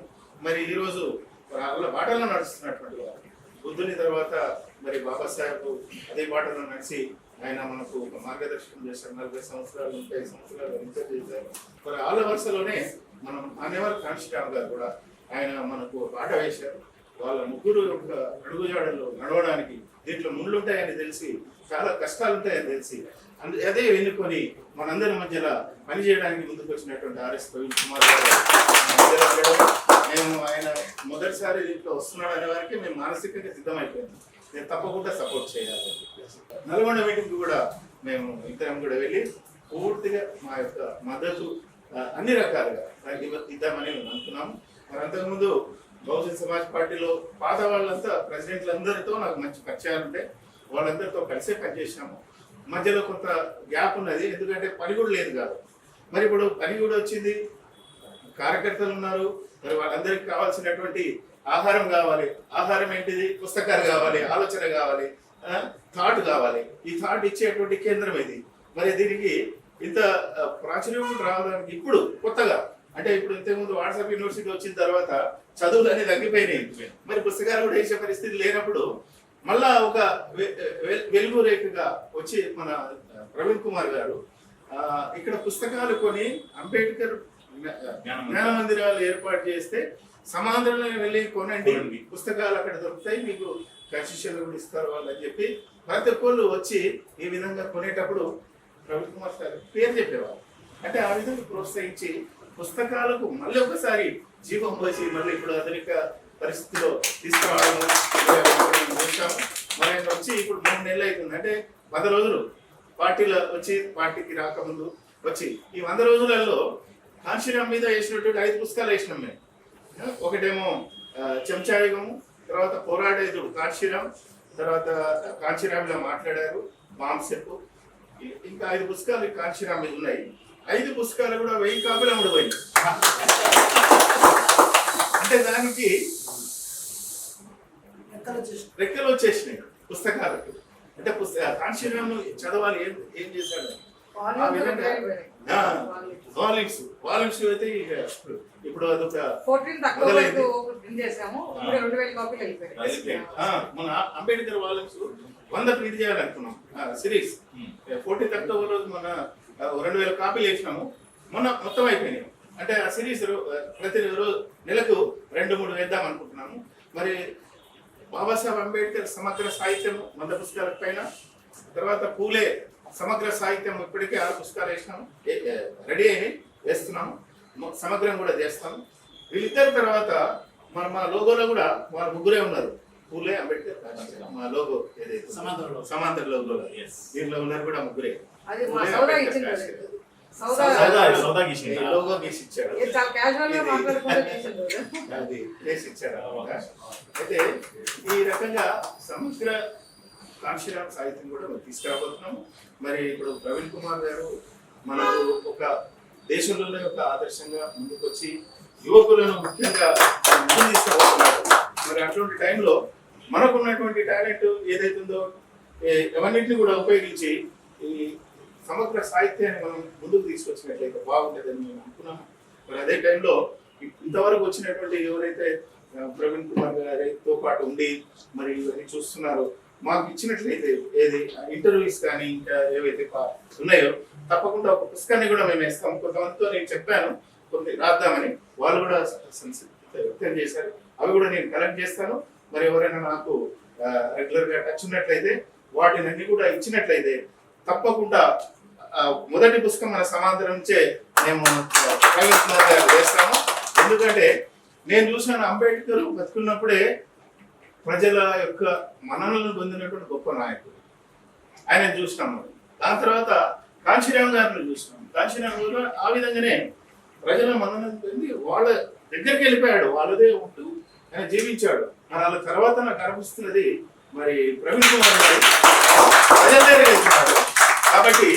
మరి ఈరోజు వాళ్ళ బాటలో నడుస్తున్నటువంటి వారు బుద్ధుని తర్వాత మరి బాబాసాహెబ్ అదే బాటలో నడిచి ఆయన మనకు ఒక మార్గదర్శనం చేశారు. 40 సంవత్సరాలు 30 సంవత్సరాలు రీసెర్చ్ చేశారు. మరి ఆళ్ళ వరుసలోనే మనం మాన్యవర్ కాంశీరామ్ గారు కూడా ఆయన మనకు బాట వేశారు. వాళ్ళ ముగ్గురు యొక్క అడుగుజాడల్లో నడవడానికి దీంట్లో ముళ్ళుంటాయని తెలిసి, చాలా కష్టాలు ఉంటాయని తెలిసి అదే ఎన్నుకొని మనందరి మధ్యలో పనిచేయడానికి ముందుకు వచ్చినటువంటి ఆర్ఎస్ ప్రవీణ్ కుమార్ గారు. మేము ఆయన మొదటిసారి దీంట్లో వస్తున్నాడు అనే వారికి మేము మానసికంగా సిద్ధమైపోయాము. నేను తప్పకుండా సపోర్ట్ చేయాలి. నల్గొండ మీటింగ్ కూడా మేము ఇద్దరం కూడా వెళ్ళి పూర్తిగా మా యొక్క మద్దతు అన్ని రకాలుగా ఇద్దామని మేము అనుకున్నాము. మరి అంతకుముందు బహుజన్ సమాజ్ పార్టీలో పాత వాళ్ళంతా ప్రెసిడెంట్లందరితో నాకు మంచి పరిచయాలు ఉంటాయి. వాళ్ళందరితో కలిసే పనిచేసినాము. మధ్యలో కొంత గ్యాప్ ఉన్నది, ఎందుకంటే పని కూడా లేదు కాదు. మరి ఇప్పుడు పని కూడా వచ్చింది, కార్యకర్తలు ఉన్నారు. మరి వాళ్ళందరికీ కావాల్సినటువంటి ఆహారం కావాలి. ఆహారం ఏంటిది? పుస్తకాలు కావాలి, ఆలోచన కావాలి, థాట్ కావాలి. ఈ థాట్ ఇచ్చేటువంటి కేంద్రం ఇది. మరి దీనికి ఇంత ప్రాచుర్యం రావడానికి ఇప్పుడు కొత్తగా అంటే ఇప్పుడు ఇంతకుముందు వాట్సాప్ యూనివర్సిటీ వచ్చిన తర్వాత చదువులు అనేది తగ్గిపోయినాయి. మరి పుస్తకాలు కూడా వేసే పరిస్థితి లేనప్పుడు మళ్ళా ఒక వెలుగు రేఖగా వచ్చి మన ప్రవీణ్ కుమార్ గారు ఇక్కడ పుస్తకాలు కొని అంబేద్కర్ జ్ఞాన మందిరాలు ఏర్పాటు చేస్తే సమాంతరంలో వెళ్ళి కొనండి, పుస్తకాలు అక్కడ దొరుకుతాయి, మీకు కన్సెషన్లు కూడా ఇస్తారు వాళ్ళు అని చెప్పి ప్రతి ఒక్కళ్ళు వచ్చి ఈ విధంగా కొనేటప్పుడు ప్రవీణ్ కుమార్ సార్ పేరు చెప్పేవారు. అంటే ఆ విధంగా ప్రోత్సహించి పుస్తకాలకు మళ్ళీ ఒకసారి జీవం పోసి మళ్ళీ ఇప్పుడు ఆధునిక పరిస్థితిలో తీసుకురావడం చూసాము. మరి ఆయన వచ్చి ఇప్పుడు 3 నెలలు అవుతుంది. అంటే 100 రోజులు పార్టీలో వచ్చి, పార్టీకి రాకముందు వచ్చి ఈ 100 రోజులలో కాంశీరామ్ మీద వేసినటువంటి 5 పుస్తకాలు వేసినాం మేము. ఒకటేమో చెంచాయుగము, తర్వాత పోరాడేదుడు కాంశీరామ్, తర్వాత కాంశీరామ్లో మాట్లాడారు, బాంసెప్పు, ఇంకా 5 పుస్తకాలు కాంశీరామ్ మీద ఉన్నాయి. 5 పుస్తకాలు కూడా 1000 కాపీలు అమ్ముడుపోయింది. అంటే దానికి రెక్కలు వచ్చేసినాయి పుస్తకాలకు. అంటే కాంశీరామ్ చదవాలి, ఏం చేశాడు ఆ విధంగా వాల్యూమ్స్ అయితే ఇప్పుడు అదొక మన అంబేద్కర్ వాల్యూమ్స్ 100 ప్రింట్ చేయాలనుకున్నాం సిరీస్. 14th అక్టోబర్ రోజు మన 2000 కాపీలు వేసినాము. మొన్న మొత్తం అయిపోయినాయి. అంటే ఆ సిరీస్ ప్రతి రోజు నెలకు 2-3 వేద్దాం అనుకుంటున్నాము. మరి బాబాసాహెబ్ అంబేద్కర్ సమగ్ర సాహిత్యం 100 పుస్తకాల పైన, తర్వాత పూలే సమగ్ర సాహిత్యం ఇప్పటికే 6 పుస్తకాలు వేసినాము, రెడీ అయినాయి, వేస్తున్నాము, సమగ్రం కూడా చేస్తాము. వీళ్ళిద్దరి తర్వాత మా లోగోలో కూడా వాళ్ళ ముగ్గురే ఉన్నారు, పూలే అంబేద్కర్. మా లోగో ఏదైతే సమాంతర లోగో దీంట్లో ఉన్నారు కూడా ముగ్గురే. సౌదా గీసిండా? లోగో గీసి ఇచ్చాడు. చాలా క్యాజువల్ గా మాట్లాడుకుంటూ చేసిండు. అది చేసి ఇచ్చాడు అన్నమాట. అయితే ఈ రకంగా సమగ్ర కాంశీరామ్ సాహిత్యం కూడా మనం తీసుకురాబోతున్నాము. మరి ఇప్పుడు ప్రవీణ్ కుమార్ గారు మనకు ఒక దేశంలోనే ఒక ఆదర్శంగా ముందుకొచ్చి యువకులను ముఖ్యంగా ముందు తీసుకురాబోతున్నారు. మరి అటువంటి టైంలో మనకున్నటువంటి టాలెంట్ ఏదైతుందో అవన్నింటినీ కూడా ఉపయోగించి ఈ సమగ్ర సాహిత్యాన్ని మనం ముందుకు తీసుకొచ్చినట్లయితే బాగుంటుందని మేము అనుకున్నాము. మరి అదే టైంలో ఇంతవరకు వచ్చినటువంటి ఎవరైతే ప్రవీణ్ కుమార్ గారితో పాటు ఉండి మరి ఇవన్నీ చూస్తున్నారో మాకు ఇచ్చినట్లయితే ఏది ఇంటర్వ్యూస్ కానీ ఇంకా ఏవైతే ఉన్నాయో తప్పకుండా ఒక పుస్తకాన్ని కూడా మేము వేస్తాం. కొంతమందితో నేను చెప్పాను కొన్ని రాద్దామని, వాళ్ళు కూడా వ్యక్తం చేశారు. అవి కూడా నేను కలెక్ట్ చేస్తాను. మరి ఎవరైనా నాకు రెగ్యులర్ గా టచ్ ఉన్నట్లయితే వాటిని అన్ని కూడా ఇచ్చినట్లయితే తప్పకుండా మొదటి పుస్తకం మన సమాంతరం నుంచే మేము ప్రవీణ్ కుమార్ గారు వేస్తాము. ఎందుకంటే నేను చూసాను అంబేద్కర్ బతుకున్నప్పుడే ప్రజల యొక్క మన్ననలను పొందినటువంటి గొప్ప నాయకుడు ఆయన చూసినాము. దాని తర్వాత కాంశీరామ్ గారిని చూసినాం. కాంశీరామ్ గారు ఆ విధంగానే ప్రజల మన్ననలను పొంది వాళ్ళ దగ్గరికి వెళ్ళిపోయాడు, వాళ్ళదే ఉంటూ ఆయన జీవించాడు. మరి వాళ్ళ తర్వాత నాకు అనిపిస్తున్నది మరి ప్రవీణ్ కుమార్ గారు ప్రజల దగ్గర వెళ్తున్నాడు. కాబట్టి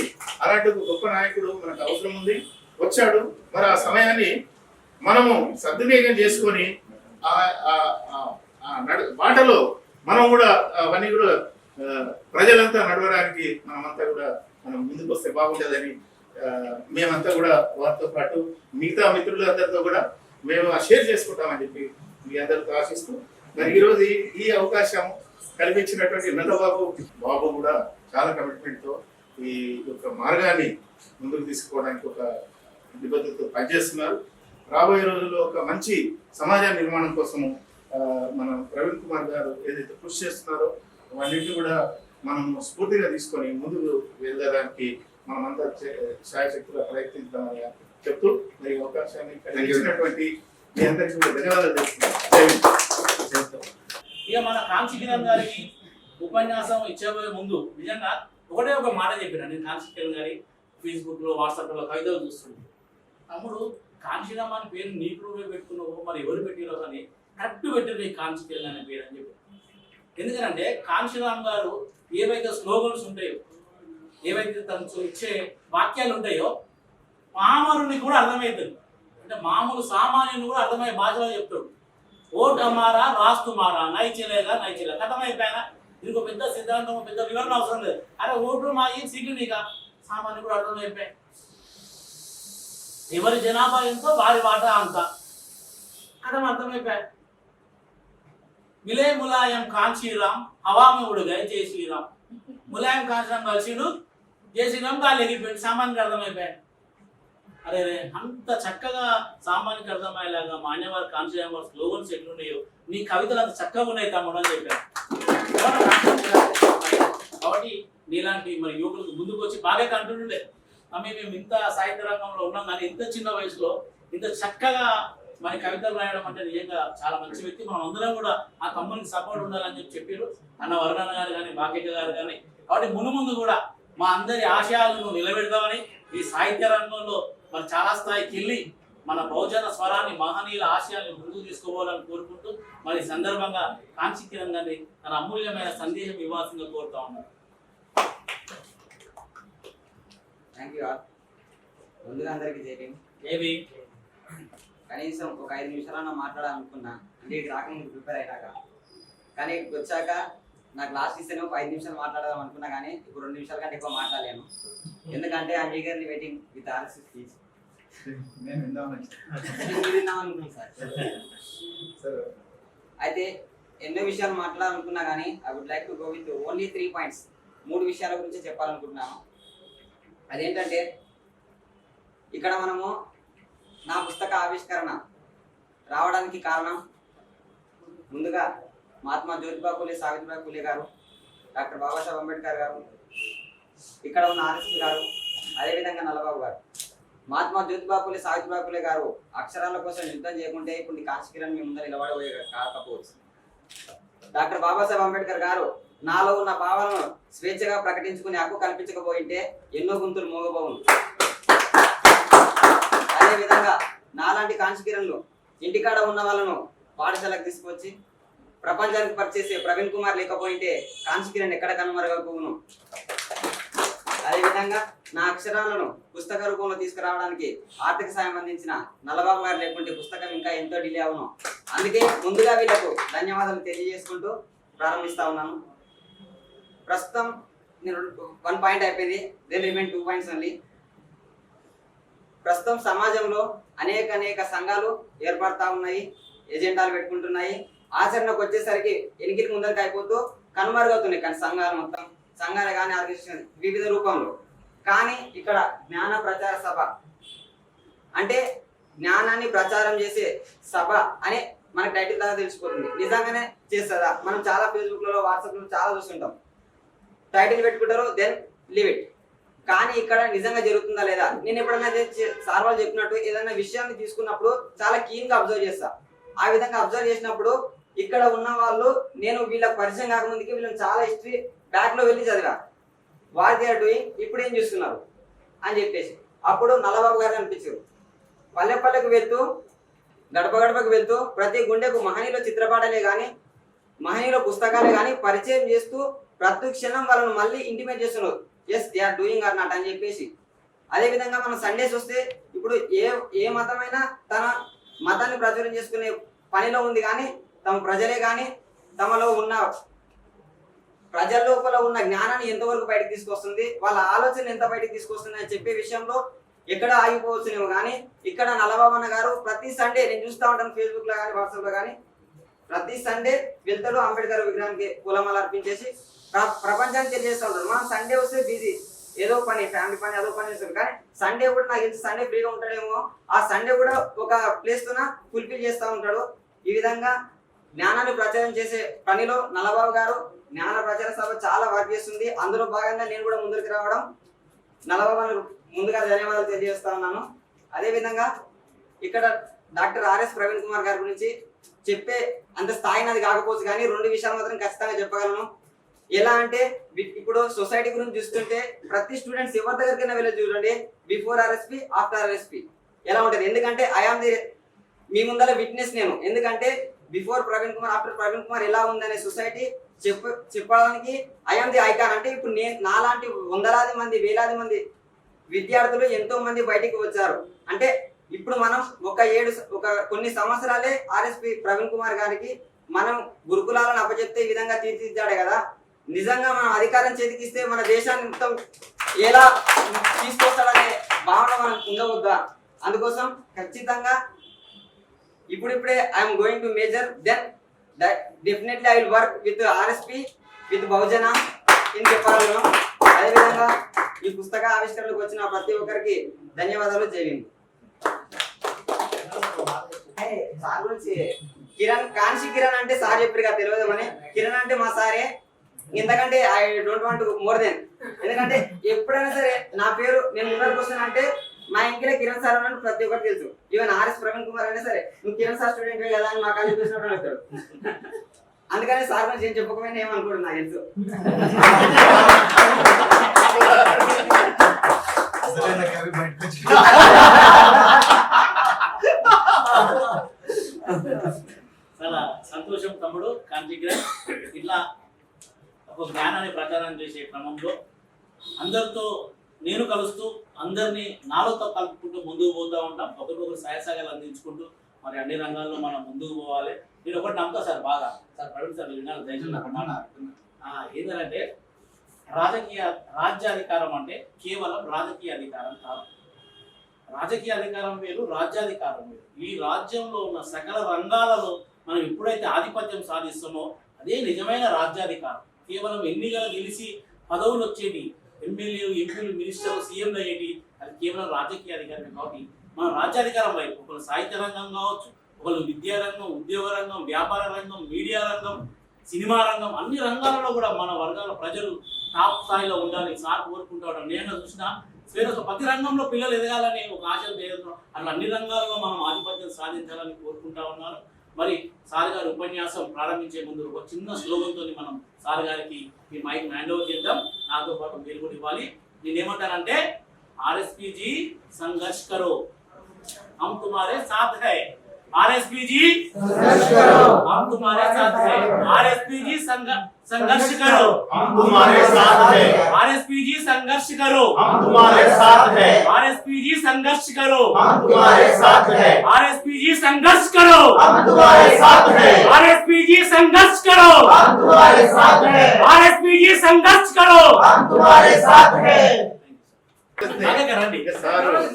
అలాంటి ఒక గొప్ప నాయకుడు మనకు అవసరం ఉంది, వచ్చాడు. మరి ఆ సమయాన్ని మనము సద్వినియోగం చేసుకొని బాటలో మనం కూడా అవన్నీ కూడా ప్రజలంతా నడవడానికి మనమంతా కూడా మనం ముందుకు వస్తే బాగుంటుందని మేమంతా కూడా వారితో పాటు మిగతా మిత్రులందరితో కూడా మేము షేర్ చేసుకుంటామని చెప్పి మీ అందరితో ఆశిస్తూ మరి ఈరోజు ఈ అవకాశం కల్పించినటువంటి నల్లబాబు కూడా చాలా కమిట్మెంట్తో ఈ యొక్క మార్గాన్ని ముందుకు తీసుకోవడానికి ఒక నిబద్ధతతో పనిచేస్తున్నారు. రాబోయే రోజుల్లో ఒక మంచి సమాజ నిర్మాణం కోసము మన ప్రవీణ్ కుమార్ గారు ఏదైతే కృషి చేస్తున్నారో అవన్నింటినీ కూడా మనం స్ఫూర్తిగా తీసుకొని ముందుకు వెళ్ళడానికి మనమంతా శాయశక్తిగా ప్రయత్నిద్దామని చెప్తూ మరి అవకాశాన్ని కలిగించినటువంటి మీ అందరికీ కూడా ధన్యవాదాలు తెలుపుతున్నాను. ఇక మన కాంక్షి కిరణ్ గారికి ఉపన్యాసం ఇచ్చేబోయే ముందు నిజంగా ఒకటే ఒక మాట చెప్పిన నేను కాంక్షి కిరణ్ గారి ఫేస్బుక్లో వాట్సాప్లో కవితలు చూస్తుంటే, తమ్ముడు కాంశీరామ్ అని పేరు నీకు నువ్వే పెట్టుకున్నావు, మరి ఎవరు పెట్టిరో కానీ కరెక్ట్ పెట్టారు ఈ కాంక్షి కిరణ్ అనే పేరు అని చెప్పి. ఎందుకంటే కాంశీరామ్ గారు ఏవైతే స్లోగన్స్ ఉంటాయో, ఏవైతే తను ఇచ్చే వాక్యాలు ఉంటాయో పామరుని కూడా అర్థమవుతుంది. అంటే మామూలు సామాన్యుని కూడా అర్థమయ్యే భాషలో చెప్తాడు. ఓట్ అమారా రాస్తు మారా నైచిలేగా కథమైపోయినా ఇది ఒక పెద్ద సిద్ధాంతం, పెద్ద వివరణ అవసరం లేదు. అరే ఓట్లు మా ఏం సీట్లు నీక సామాన్యుడు కూడా అర్థమైపోయాయి. ఎవరి జనాభా ఎంతో వారి వాటా అంత కథం అర్థమైపోయాయి. మిలే ములాయం కాంచీరామ్ హవామి గై జై శ్రీరామ్. ములాయం కాంచీరామ్ కలిసిడు, జై శ్రీరామ్ గాలి ఎగిరిపోయింది. సామాన్యుడికి అర్థమైపోయాయి. అరే రే అంత చక్కగా సామాన్యుడికి అర్థమయ్యేలాగా మాన్యవారి కాంచీరామ్ వారి స్లోగన్స్ ఎట్లున్నాయో నీ కవితలు అంత చక్కగా ఉన్నాయి తమ్ముడు అని చెప్పారు. కాబట్టి నీలాంటి మరి యువకులకు ముందుకు వచ్చి బాగా కంటుండే మేము ఇంత సాహిత్య రంగంలో ఉన్నాం కానీ ఇంత చిన్న వయసులో ఇంత చక్కగా మరి కవితలు రాయడం అంటే నిజంగా చాలా మంచి వ్యక్తి. మనం అందరం కూడా ఆ తమ్మునికి సపోర్ట్ ఉండాలని చెప్పారు అన్న వరుణన్న గారు కానీ బాకేక గారు కానీ. కాబట్టి మునుముందు కూడా మా అందరి ఆశయాలను నిలబెడతామని ఈ సాహిత్య రంగంలో మరి చాలా స్థాయికి వెళ్ళి మన బహుజన స్వరాన్ని మహనీయుల ఆశయాన్ని ముందుకు తీసుకోవాలని కోరుకుంటూ మరి సందర్భంగా కాంక్షి కిరణ్ గారిని తన అమూల్యమైన సందేశం ఇవ్వాల్సిందిగా కోరుతా ఉన్నాను. Thank you all. ముందుగా అందరికీ జైభీమ్. ఏవి కనీసం ఒక 5 నిమిషాలన్నా మాట్లాడాలనుకున్నా, అంటే ఇటు రాకముందు ప్రిపేర్ అయినాక. కానీ వచ్చాక నాకు లాస్ట్ ఇస్తేనే ఒక 5 నిమిషాలు మాట్లాడదాం అనుకున్నా, కానీ ఇప్పుడు 2 నిమిషాల కంటే ఎక్కువ మాట్లాడలేను. ఎందుకంటే I eagerly waiting with RSS speech. అయితే ఎన్నో విషయాలు మాట్లాడాలనుకున్నా కానీ I would like to go with only 3 points. 3 విషయాల గురించి చెప్పాలనుకుంటున్నాను. అదేంటంటే ఇక్కడ మనము నా పుస్తక ఆవిష్కరణ రావడానికి కారణం ముందుగా మహాత్మా జ్యోతిబా ఫులే, సావిత్రిబాయి ఫులే గారు, డాక్టర్ బాబాసాహెబ్ అంబేద్కర్ గారు, ఇక్కడ ఉన్న ఆర్ఎస్పీ గారు, అదేవిధంగా నల్లబాబు గారు. మహాత్మా జ్యోతిబా ఫులే, సావిత్రిబాయి ఫులే గారు అక్షరాల కోసం యుద్ధం చేయకుంటే ఇప్పుడు కాంక్షి కిరణ్ మీ ముందర నిలబడబోయే కాకపోవచ్చు. డాక్టర్ బాబాసాహెబ్ అంబేద్కర్ గారు నాలో ఉన్న భావాలను స్వేచ్ఛగా ప్రకటించుకునే హక్కు కల్పించకపోయింటే ఎన్నో గొంతులు మోగబోవును. కాంచీకిరణ్లు ఇంటికాడ ఉన్న వాళ్ళను పాఠశాలకు తీసుకొచ్చి ప్రపంచానికి పరిచేసే ప్రవీణ్ కుమార్ లేకపోయింటే కాంచీకిరణ్ ఎక్కడ కనుమరుగకపోవును. అదేవిధంగా నా అక్షరాలను పుస్తక రూపంలో తీసుకురావడానికి ఆర్థిక సాయం అందించిన నల్లబాబు గారు లేకుంటే పుస్తకం ఇంకా ఎంతో డిలే అవును. అందుకే ముందుగా వీళ్ళకు ధన్యవాదాలు తెలియజేసుకుంటూ ప్రారంభిస్తా ఉన్నాను. ప్రస్తుతం నేను 1 పాయింట్ అయిపోయింది, దెన్ రిమైన్ 2 పాయింట్స్ ఓన్లీ. ప్రస్తుతం సమాజంలో అనేక సంఘాలు ఏర్పడతా ఉన్నాయి, ఎజెండాలు పెట్టుకుంటున్నాయి. ఆచరణకు వచ్చేసరికి ఎన్నికల ముందరికి అయిపోతూ కనుమరుగవుతున్నాయి. కానీ సంఘాలు మొత్తం సంఘాలు కానీ ఆర్గనైజేషన్ వివిధ రూపంలో. కానీ ఇక్కడ జ్ఞాన ప్రచార సభ అంటే జ్ఞానాన్ని ప్రచారం చేసే సభ అనే మనకి టైటిల్ దాకా తెలిసిపోతుంది. నిజంగానే చేస్తుందా? మనం చాలా ఫేస్బుక్లలో వాట్సాప్లో చాలా చూస్తుంటాం, టైటిల్ పెట్టుకుంటారు, దెన్ లీవ్ ఇట్. కానీ ఇక్కడ నిజంగా జరుగుతుందా లేదా? నేను ఎప్పుడైనా సార్ వాళ్ళు చెప్పినట్టు ఏదైనా విషయాన్ని తీసుకున్నప్పుడు చాలా కీన్గా అబ్జర్వ్ చేస్తా. ఆ విధంగా అబ్జర్వ్ చేసినప్పుడు ఇక్కడ ఉన్న వాళ్ళు నేను వీళ్ళకి పరిచయం కాకముందుకి వీళ్ళని చాలా హిస్టరీ బ్యాక్ లో వెళ్ళి చదివా. వాట్ దే ఆర్ డూయింగ్, ఇప్పుడు ఏం చూస్తున్నారు అని చెప్పేసి అప్పుడు నల్లబాబు గారు అనిపించారు. పల్లె పల్లెకు వెళ్తూ గడప గడపకు వెళ్తూ ప్రతి గుండెకు మహనీయుల చిత్రపటాలే కానీ మహనీయుల పుస్తకాలే కానీ పరిచయం చేస్తూ ప్రతి క్షణం వాళ్ళను మళ్ళీ ఇంటిమేట్ చేస్తున్నారు, yes they are doing or not అని చెప్పేసి. అదేవిధంగా మనం సండేస్ వస్తే ఇప్పుడు ఏ మతమైనా తన మతాన్ని ప్రచురం చేసుకునే పనిలో ఉంది. కానీ తమ ప్రజలే కానీ తమలో ఉన్న ప్రజల లోపల ఉన్న జ్ఞానాన్ని ఎంతవరకు బయటకు తీసుకొస్తుంది, వాళ్ళ ఆలోచన ఎంత బయటకు తీసుకొస్తుంది అని చెప్పే విషయంలో ఎక్కడ ఆగిపోవచ్చునేమో. కానీ ఇక్కడ నల్లబాబన్న గారు ప్రతి సండే నేను చూస్తూ ఉంటాను ఫేస్బుక్ లో కానీ వాట్సాప్ లో కానీ, ప్రతి సండే వెళ్తాడు అంబేద్కర్ విగ్రహానికి పూలమాల అర్పించేసి ప్రపంచానికి తెలియజేస్తూ ఉంటారు. మనం సండే వస్తే బిజీ, ఏదో పని ఫ్యామిలీ పని అదో పని చేస్తారు. కానీ సండే కూడా నాకు తెలిసి సండే ఫ్రీగా ఉంటాడేమో, ఆ సండే కూడా ఒక ప్లేస్ తోన ఫుల్ఫిల్ చేస్తూ ఉంటాడు. ఈ విధంగా జ్ఞానాన్ని ప్రచారం చేసే పనిలో నల్లబాబు గారు జ్ఞాన ప్రచార సభ చాలా వర్క్ చేస్తుంది. అందులో భాగంగా నేను కూడా ముందుకు రావడం నల్లబాబు ముందుగా ధన్యవాదాలు తెలియజేస్తా ఉన్నాను. అదేవిధంగా ఇక్కడ డాక్టర్ ఆర్ఎస్ ప్రవీణ్ కుమార్ గారి గురించి చెప్పే అంత స్థాయి నాది కాకపోవచ్చు, కానీ 2 విషయాలు మాత్రం ఖచ్చితంగా చెప్పగలను. ఎలా అంటే ఇప్పుడు సొసైటీ గురించి చూస్తుంటే ప్రతి స్టూడెంట్స్ ఎవరి దగ్గరికైనా వెళ్ళి చూడండి, బిఫోర్ ఆర్ఎస్పి ఆఫ్టర్ ఆర్ఎస్పి ఎలా ఉంటుంది. ఎందుకంటే ఐఆమ్ ది మీ ముందర విట్నెస్ నేను. ఎందుకంటే బిఫోర్ ప్రవీణ్ కుమార్ ఆఫ్టర్ ప్రవీణ్ కుమార్ ఎలా ఉందనే సొసైటీ చెప్పడానికి ఐఆమ్ ది ఐకాన్. అంటే ఇప్పుడు నేను నాలాంటి వందలాది మంది వేలాది మంది విద్యార్థులు ఎంతో మంది బయటికి వచ్చారు. అంటే ఇప్పుడు మనం ఒక కొన్ని సంవత్సరాలే ఆర్ఎస్పి ప్రవీణ్ కుమార్ గారికి మనం గురుకులాలను అప్పచెప్తే ఈ విధంగా తీర్చిదిద్దాడే కదా. నిజంగా మనం అధికారం చేతికిస్తే మన దేశాన్ని మొత్తం ఎలా తీసుకొస్తాడనే భావన మనం ఉండవద్దా? అందుకోసం ఖచ్చితంగా ఇప్పుడిప్పుడే I'm going to major, then definitely I will work with RSP with Bahujan అని చెప్పాలను. అదేవిధంగా ఈ పుస్తక ఆవిష్కరణకు వచ్చిన ప్రతి ఒక్కరికి ధన్యవాదాలు. జై భీమ్. సార్ గురించి కాంశీ కిరణ్ అంటే సార్ చెప్పారు తెలియదేమని, కిరణ్ అంటే మా సారే, ఎందుకంటే I don't want more than. ఎందుకంటే ఎప్పుడైనా సరే నా పేరు నేను ముందరకు వస్తున్నా అంటే మా ఇంట్లో కిరణ్ సార్ అని ప్రతి ఒక్కరికి తెలుసు. ఈవెన్ ఆర్ఎస్ ప్రవీణ్ కుమార్ అయినా సరే నువ్వు కిరణ్ సార్ స్టూడెంట్ కదా అని మా కాలేజ్ చూసినప్పుడు వెళ్తాడు. అందుకని సార్ గురించి ఏం చెప్పకపోయినా ఏమనుకోడు నాకు తెలుసు. చాలా సంతోషం తమ్ముడు కాంచీకిరణ్. ఇట్లా ఒక జ్ఞానాన్ని ప్రచారం చేసే క్రమంలో అందరితో నేను కలుస్తూ అందరినీ నాలోతో కలుపుకుంటూ ముందుకు పోతూ ఉంటాం. ఒకరికొకరు సహాయసాగాలు అందించుకుంటూ మరి అన్ని రంగాల్లో మనం ముందుకు పోవాలి. నేను ఒకటి నమ్ముతా సార్, బాగా సార్ ప్రవీణ్ సార్ వినాలి దయచేసి. ఏంటంటే రాజ్యాధికారం అంటే కేవలం రాజకీయ అధికారం కాదు. రాజకీయ అధికారం వేరు, రాజ్యాధికారం వేరు. ఈ రాజ్యంలో ఉన్న సకల రంగాలలో మనం ఎప్పుడైతే ఆధిపత్యం సాధిస్తామో అదే నిజమైన రాజ్యాధికారం. కేవలం ఎన్నికలు గెలిచి పదవులు వచ్చేటి, ఎమ్మెల్యేలు ఎంపీలు మినిస్టర్లు సీఎంలు అయ్యేటి, అది కేవలం రాజకీయ అధికారం. కాబట్టి మనం రాజ్యాధికారం వైపు ఒకరు సాహిత్య రంగం కావచ్చు, ఒకరు విద్యారంగం, ఉద్యోగ రంగం, వ్యాపార రంగం, మీడియా రంగం, సినిమా రంగం, అన్ని రంగాలలో కూడా మన వర్గాల ప్రజలు టాప్ స్థాయిలో ఉండాలి సార్ కోరుకుంటూ. నేను చూసిన ప్రతి రంగంలో పిల్లలు ఎదగాలని ఒక ఆశ చేయడం, అట్లా అన్ని రంగాల్లో మనం ఆధిపత్యం సాధించాలని కోరుకుంటా ఉన్నాను. మరి సార్ గారి ఉపన్యాసం ప్రారంభించే ముందు ఒక చిన్న స్లోగన్తో మనం సార్ గారికి ఈ మైక్ హ్యాండ్ ఓవర్ చేద్దాం. నాతో పాటు మీరు కూడా ఇవ్వాలి. నేనేమంటానంటే ఆర్ఎస్పీజీ సంఘర్ష్ కరో, हम तुम्हारे साथ है। आरएसपी जी हम तुम्हारे साथ है। आरएसपी जी संघर्ष करो, हम तुम्हारे साथ है। आरएसपी जी संघर्ष करो, हम तुम्हारे साथ है। आरएसपी जी संघर्ष करो, हम तुम्हारे साथ है। आरएसपी जी संघर्ष करो, हम तुम्हारे साथ है। आरएसपी जी संघर्ष करो, हम तुम्हारे साथ है। आरएसपी जी संघर्ष करो। हम तुम्हारे साथ है। అదే కదండి.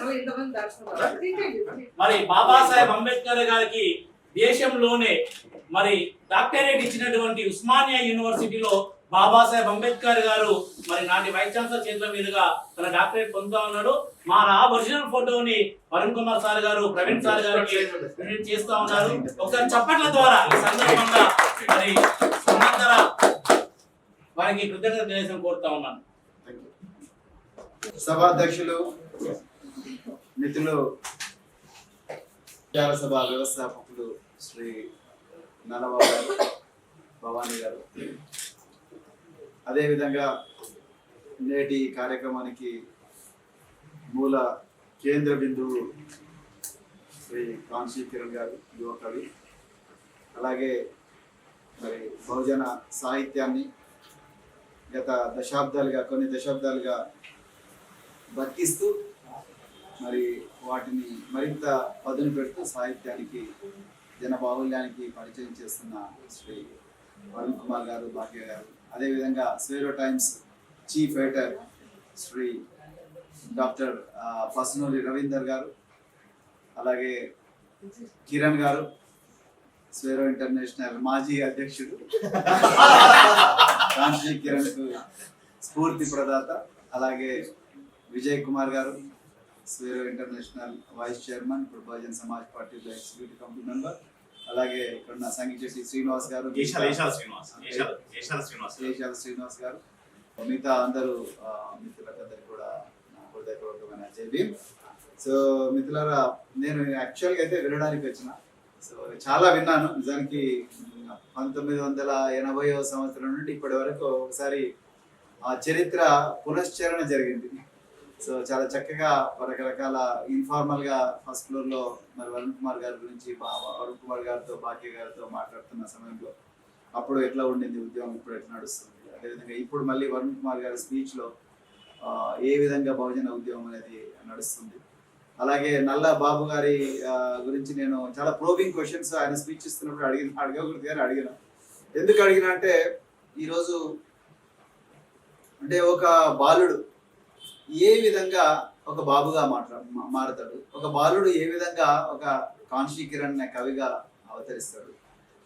నువ్వు ఇంతమంది దర్శనం మరి బాబాసాహెబ్ అంబేద్కర్ గారికి దేశంలోనే మరి డాక్టరేట్ ఇచ్చినటువంటి ఉస్మానియా యూనివర్సిటీలో బాబాసాహెబ్ అంబేద్కర్ గారు మరి నాటి వైస్ ఛాన్సలర్ చేతుల మీదుగా తన డాక్టరేట్ పొందుతా ఉన్నాడు. మా ఒరిజినల్ ఫోటోని వరుణ్ కుమార్ సార్ గారు, ప్రవీణ్ సార్ గారికి ప్రింట్ చేస్తా ఉన్నారు. ఒకసారి చప్పట్ల ద్వారా ఈ సందర్భంగా మరి సమాంతర వారికి కృతజ్ఞత తెలియజేయడం కోరుతా ఉన్నాను. సభాధ్యక్షులు, మిత్రులు, సభ వ్యవస్థాపకులు శ్రీ నల్లబాబు గారు, భవానీ గారు, అదేవిధంగా నేటి కార్యక్రమానికి మూల కేంద్ర బిందువు శ్రీ కాంశీ కిరణ్ గారు, యువ కవి, అలాగే మరి బహుజన సాహిత్యాన్ని గత కొన్ని దశాబ్దాలుగా బతికిస్తూ మరి వాటిని మరింత పదును పెడుతూ సాహిత్యానికి జనబాహుల్యానికి పరిచయం చేస్తున్న శ్రీ వరుణ్ కుమార్ గారు, భాగ్య గారు, అదేవిధంగా Swaero Times chief editor Shri doctor Pasunoori Ravinder garu, అలాగే కిరణ్ గారు, స్వేరో ఇంటర్నేషనల్ మాజీ అధ్యక్షుడు కాంశీ కిరణ్కు స్ఫూర్తి ప్రదాత, అలాగే విజయ్ కుమార్ గారు, స్వేరో ఇంటర్నేషనల్ వైస్ చైర్మన్, ఇప్పుడు బహుజన్ సమాజ్ పార్టీలో ఎగ్జిక్యూటివ్ కమిటీ మెంబర్, అలాగే ఇక్కడ ఉన్న సంగీచెట్టి శ్రీనివాస్ గారు, ఏషాల శ్రీనివాస్ గారు, మిగతా అందరూ మిత్రులందరికీ కూడా హృదయపూర్వకమైన జై భీమ్. సో మిత్రులారా, నేను యాక్చువల్గా అయితే వినడానికి వచ్చిన, సో చాలా విన్నాను. నిజానికి 1980వ సంవత్సరం నుండి ఇప్పటి వరకు ఒకసారి ఆ చరిత్ర పునశ్చరణ జరిగింది. సో చాలా చక్కగా రకరకాల ఇన్ఫార్మల్ గా ఫస్ట్ ఫ్లోర్ లో మరి వరుణ్ కుమార్ గారి గురించి, వరుణ్ కుమార్ గారితో, భాగ్య గారితో మాట్లాడుతున్న సమయంలో అప్పుడు ఎట్లా ఉండింది ఉద్యమం, ఇప్పుడు ఎట్లా నడుస్తుంది, అదేవిధంగా ఇప్పుడు మళ్ళీ వరుణ్ కుమార్ గారి స్పీచ్ లో ఏ విధంగా బహుజన ఉద్యమం అనేది నడుస్తుంది. అలాగే నల్ల బాబు గారి గురించి నేను చాలా ప్రోబింగ్ క్వశ్చన్స్ ఆయన స్పీచ్ ఇస్తున్నప్పుడు అడగకూడదు గారు అడిగిన. ఎందుకు అడిగిన అంటే, ఈరోజు అంటే ఒక బాలుడు ఏ విధంగా ఒక బాబుగా మారతాడు, ఒక బాలుడు ఏ విధంగా ఒక కాంశీ కిరణ్ అనే కవిగా అవతరిస్తాడు,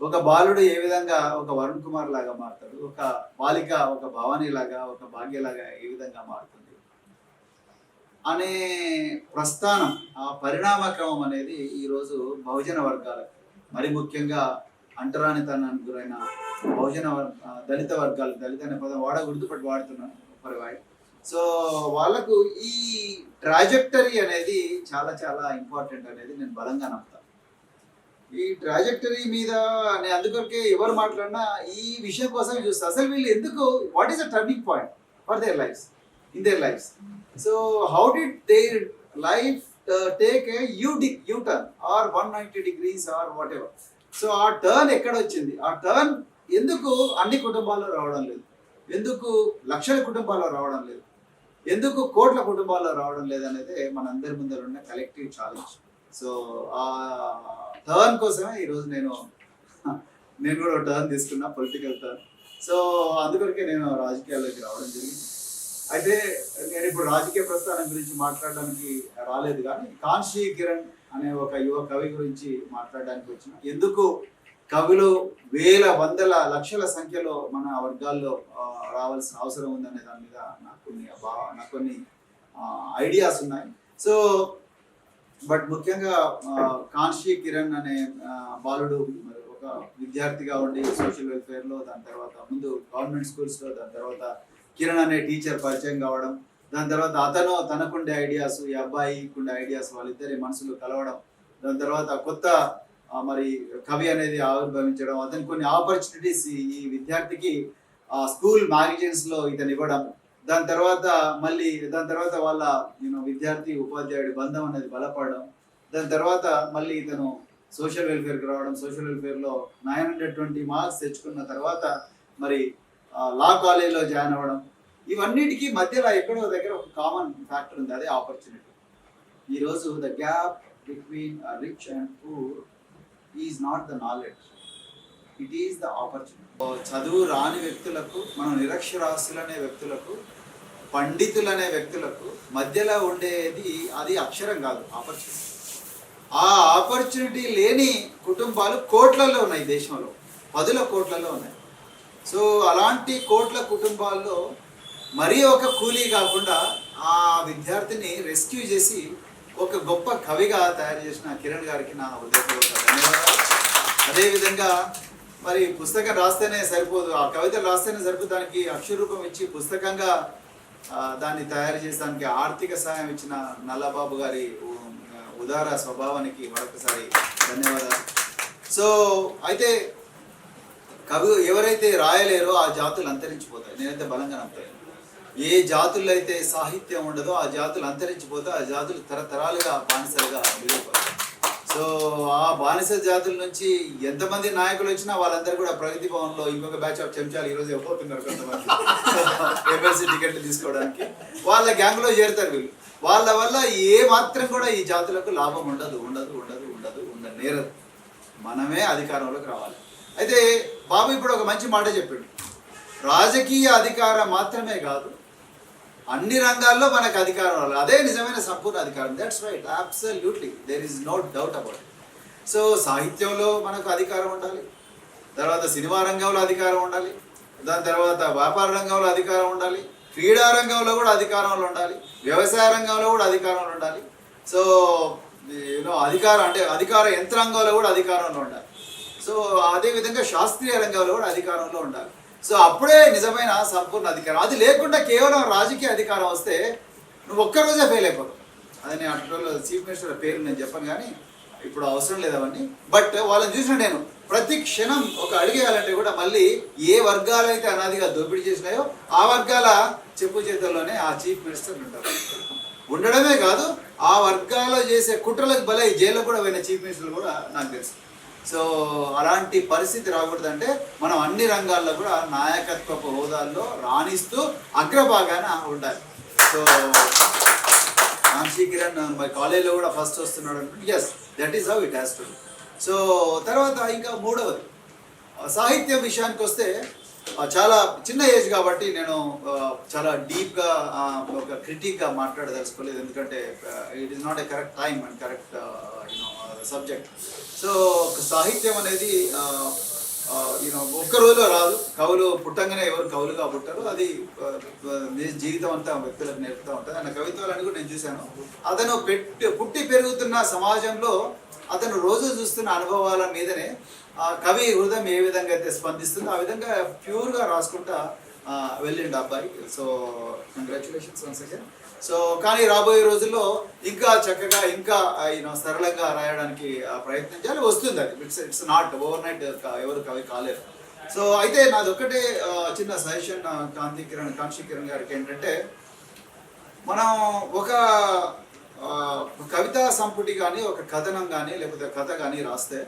ఒక బాలుడు ఏ విధంగా ఒక వరుణ్ కుమార్ లాగా మారుతాడు, ఒక బాలిక ఒక భవానీ లాగా, ఒక భాగ్యలాగా ఏ విధంగా మారుతుంది అనే ప్రస్థానం, ఆ పరిణామ క్రమం అనేది ఈరోజు బహుజన వర్గాలకు, మరి ముఖ్యంగా అంటరానితనానికి గురైన బహుజన దళిత వర్గాలు, దళిత అనే పదం వాడకూడదు బట్ వాడుతున్నాను పరివాయి. సో వాళ్ళకు ఈ ట్రాజెక్టరీ అనేది చాలా చాలా ఇంపార్టెంట్ అనేది నేను బలంగా నమ్ముతాను. ఈ ట్రాజెక్టరీ మీద నేను అందుకొరకే ఎవరు మాట్లాడినా ఈ విషయం కోసం చూస్తాను. అసలు వీళ్ళు ఎందుకు, what is the turning point for their lifes, in their lifes. So how did their life take a U turn or 190 degrees or whatever. So ఆ టర్న్ ఎక్కడ వచ్చింది, ఆ టర్న్ ఎందుకు అన్ని కుటుంబాల్లో రావడం లేదు, ఎందుకు లక్షల కుటుంబాల్లో రావడం లేదు, ఎందుకు కోట్ల కుటుంబాల్లో రావడం లేదనేది మనందరి ముందర ఉన్న కలెక్టివ్ ఛాలెంజ్. సో ఆ టర్న్ కోసమే ఈరోజు నేను కూడా టర్న్ తీసుకున్నా, పొలిటికల్ టర్న్. సో అందుకొరకే నేను రాజకీయాల్లోకి రావడం జరిగింది. అయితే నేను ఇప్పుడు రాజకీయ ప్రస్థానం గురించి మాట్లాడడానికి రాలేదు, కానీ కాంశీ కిరణ్ అనే ఒక యువ కవి గురించి మాట్లాడడానికి వచ్చిన. ఎందుకు కవులు వేల, వందల, లక్షల సంఖ్యలో మన వర్గాల్లో రావాల్సిన అవసరం ఉందనే దాని మీద నాకు కొన్ని ఐడియాస్ ఉన్నాయి. సో బట్ ముఖ్యంగా కాంశీ కిరణ్ అనే బాలుడు మరి ఒక విద్యార్థిగా ఉండి సోషల్ వెల్ఫేర్లో, దాని తర్వాత ముందు గవర్నమెంట్ స్కూల్స్లో, దాని తర్వాత కిరణ్ అనే టీచర్ పరిచయం కావడం, దాని తర్వాత అతను తనకుండే ఐడియాస్, ఈ అబ్బాయికుండే ఐడియాస్, వాళ్ళిద్దరి మనసులు కలవడం, దాని తర్వాత కొత్త మరి కవి అనేది ఆవిర్భవించడం, అతనికి కొన్ని ఆపర్చునిటీస్ ఈ విద్యార్థికి స్కూల్ మ్యాగజైన్స్ లో ఇతను ఇవ్వడం, దాని తర్వాత వాళ్ళ విద్యార్థి ఉపాధ్యాయుడి బంధం అనేది బలపడడం, దాని తర్వాత మళ్ళీ ఇతను సోషల్ వెల్ఫేర్కి రావడం, సోషల్ వెల్ఫేర్లో 920 మార్క్స్ తెచ్చుకున్న తర్వాత మరి లా కాలేజ్లో జాయిన్ అవ్వడం, ఇవన్నిటికీ మధ్యలో ఎక్కడో దగ్గర ఒక కామన్ ఫ్యాక్టర్ ఉంది, అదే ఆపర్చునిటీ. ఈరోజు the gap between rich and poor is not the knowledge, it is the opportunity. చదువు రాని వ్యక్తులకు, మనం నిరక్షరాస్యులనే వ్యక్తులకు, పండితులనే వ్యక్తులకు మధ్యలో ఉండేది అది అక్షరం కాదు, ఆపర్చునిటీ. ఆ ఆపర్చునిటీ లేని కుటుంబాలు కోట్లలో ఉన్నాయి, దేశంలో 10 కోట్లలో ఉన్నాయి. సో అలాంటి కోట్ల కుటుంబాల్లో మరీ ఒక కూలీ కాకుండా ఆ విద్యార్థిని రెస్క్యూ చేసి ఒక గొప్ప కవిగా తయారు చేసిన కిరణ్ గారికి నా హృదయపూర్వక ధన్యవాదాలు. అదేవిధంగా మరి పుస్తకం రాస్తేనే సరిపోదు, ఆ కవితలు రాస్తేనే సరిపోదు, దానికి అక్షరూపం ఇచ్చి పుస్తకంగా దాన్ని తయారు చేసడానికి ఆర్థిక సహాయం ఇచ్చిన నల్లబాబు గారి ఉదార స్వభావానికి మరొకసారి ధన్యవాదాలు. సో అయితే కవి ఎవరైతే రాయలేరో ఆ జాతులు అంతరించిపోతాయి, నేనైతే బలంగా నమ్ముతాను. ఏ జాతుల్లో అయితే సాహిత్యం ఉండదో ఆ జాతులు అంతరించిపోతే ఆ జాతులు తరతరాలుగా బానిసలుగా మిగిలిపోతాయి. సో ఆ బానిస జాతుల నుంచి ఎంతమంది నాయకులు వచ్చినా వాళ్ళందరూ కూడా ప్రగతి భవన్లో ఇంకొక బ్యాచ్ ఆఫ్ చెంచాలు ఈరోజు ఇవ్వబోతున్నారు కొంతమంది ఎమ్మెల్సీ టికెట్లు తీసుకోవడానికి, వాళ్ళ గ్యాంగ్లో చేరుతారు వీళ్ళు. వాళ్ళ వల్ల ఏ మాత్రం కూడా ఈ జాతులకు లాభం ఉండనేరదు. మనమే అధికారంలోకి రావాలి. అయితే బాబు ఇప్పుడు ఒక మంచి మాట చెప్పాడు, రాజకీయ అధికారం మాత్రమే కాదు, అన్ని రంగాల్లో మనకు అధికారం రావాలి, అదే నిజమైన సంపూర్ణ అధికారం. That's right, absolutely, there is no doubt about it. So సాహిత్యంలో మనకు అధికారం ఉండాలి, తర్వాత సినిమా రంగంలో అధికారం ఉండాలి, దాని తర్వాత వ్యాపార రంగంలో అధికారం ఉండాలి, క్రీడా రంగంలో కూడా అధికారంలో ఉండాలి, వ్యవసాయ రంగంలో కూడా అధికారంలో ఉండాలి. సో అధికార యంత్రాంగంలో కూడా అధికారంలో ఉండాలి. సో అదేవిధంగా శాస్త్రీయ రంగంలో కూడా అధికారంలో ఉండాలి. సో అప్పుడే నిజమైన సంపూర్ణ అధికారం. అది లేకుండా కేవలం రాజకీయ అధికారం వస్తే నువ్వు ఒక్కరోజే ఫెయిల్ అయిపోతావు. అది నేను అట్లా చీఫ్ మినిస్టర్ పేరు నేను చెప్పను కానీ ఇప్పుడు అవసరం లేదు అవన్నీ. బట్ వాళ్ళని చూసిన నేను ప్రతి క్షణం ఒక అడిగేయాలంటే కూడా మళ్ళీ ఏ వర్గాలు అయితే అనాదిగా దోపిడీ చేసినాయో ఆ వర్గాల చెప్పు చేతుల్లోనే ఆ చీఫ్ మినిస్టర్ ఉంటారు. ఉండడమే కాదు, ఆ వర్గాల్లో చేసే కుట్రలకు బలై జైల్లో కూడా పోయిన చీఫ్ మినిస్టర్లు కూడా నాకు తెలుసు. సో అలాంటి పరిస్థితి రాకూడదంటే మనం అన్ని రంగాల్లో కూడా నాయకత్వపు హోదాల్లో రాణిస్తూ అగ్రభాగాన ఉండాలి. సో కాంశీ కిరణ్ మరి కాలేజీలో కూడా ఫస్ట్ వస్తున్నాడు అంటే yes, that is how it has to. So తర్వాత ఇంకా మూడవది సాహిత్యం విషయానికి వస్తే చాలా చిన్న ఏజ్ కాబట్టి నేను చాలా డీప్గా ఒక క్రిటిక్గా మాట్లాడదలుచుకోలేదు, ఎందుకంటే it is not a correct time and correct subject. So సాహిత్యం అనేది ఒక్క రోజులో రాదు, కవులు పుట్టంగానే ఎవరు కవులుగా పుట్టారు, అది జీవితం అంతా వ్యక్తులకు నేర్పుతూ ఉంటుంది. అన్న కవిత్వాలని కూడా నేను చూశాను. అతను పుట్టి పెరుగుతున్న సమాజంలో అతను రోజు చూస్తున్న అనుభవాల మీదనే కవి హృదయం ఏ విధంగా అయితే స్పందిస్తుందో ఆ విధంగా ప్యూర్గా రాసుకుంటా వెళ్ళిండు అబ్బాయి. So congratulations once again. So కానీ రాబోయే రోజుల్లో ఇంకా చక్కగా ఇంకా సరళంగా రాయడానికి ప్రయత్నం చేయాలి, వస్తుంది. అది ఇట్స్ నాట్ ఓవర్ నైట్ ఎవరు కవి కాలేరు. సో అయితే నాది ఒక్కటే చిన్న సజెషన్ కాంశీ కిరణ్ గారికి ఏంటంటే, మనం ఒక కవితా సంపుటి కానీ ఒక కథనం కానీ లేకపోతే కథ కానీ రాస్తే,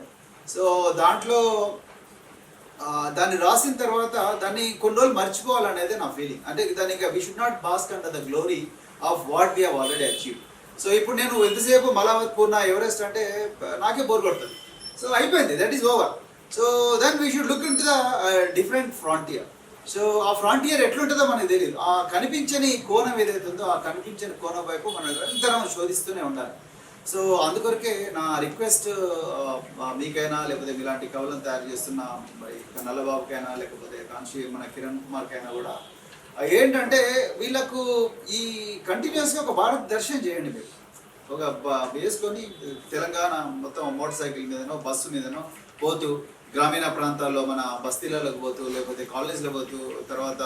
సో దాంట్లో దాన్ని రాసిన తర్వాత దాన్ని కొన్ని రోజులు మర్చిపోవాలనేది నా ఫీలింగ్. అంటే దానికి we should not bask under the glory of what we have already achieve. So ఇప్పుడు నేను ఎంతసేపు మలావత్ పూర్ణ ఎవరెస్ట్ అంటే నాకే బోర్ కొడుతుంది. సో అయిపోయింది, that is over. So then we should look into the different frontier. So ఆ frontier ఎట్లుంటుందో మనకు తెలియదు. ఆ కనిపించని కోణం ఏదైతే ఉందో ఆ కనిపించని కోణం వైపు మనం నిరంతరం శోధిస్తూనే ఉండాలి. సో అందుకొరకే నా రిక్వెస్ట్ మీకైనా లేకపోతే మీలాంటి కవులను తయారు చేస్తున్న నల్లబాబుకైనా లేకపోతే మన కిరణ్ కుమార్కైనా కూడా ఏంటంటే, వీళ్ళకు ఈ కంటిన్యూస్గా ఒక భారత్ దర్శనం చేయండి. మీరు ఒక వేసుకొని తెలంగాణ మొత్తం మోటార్ సైకిల్ మీదనో బస్సు మీదనో పోతూ గ్రామీణ ప్రాంతాల్లో మన బస్తీలకు పోతూ లేకపోతే కాలేజీలో పోతూ, తర్వాత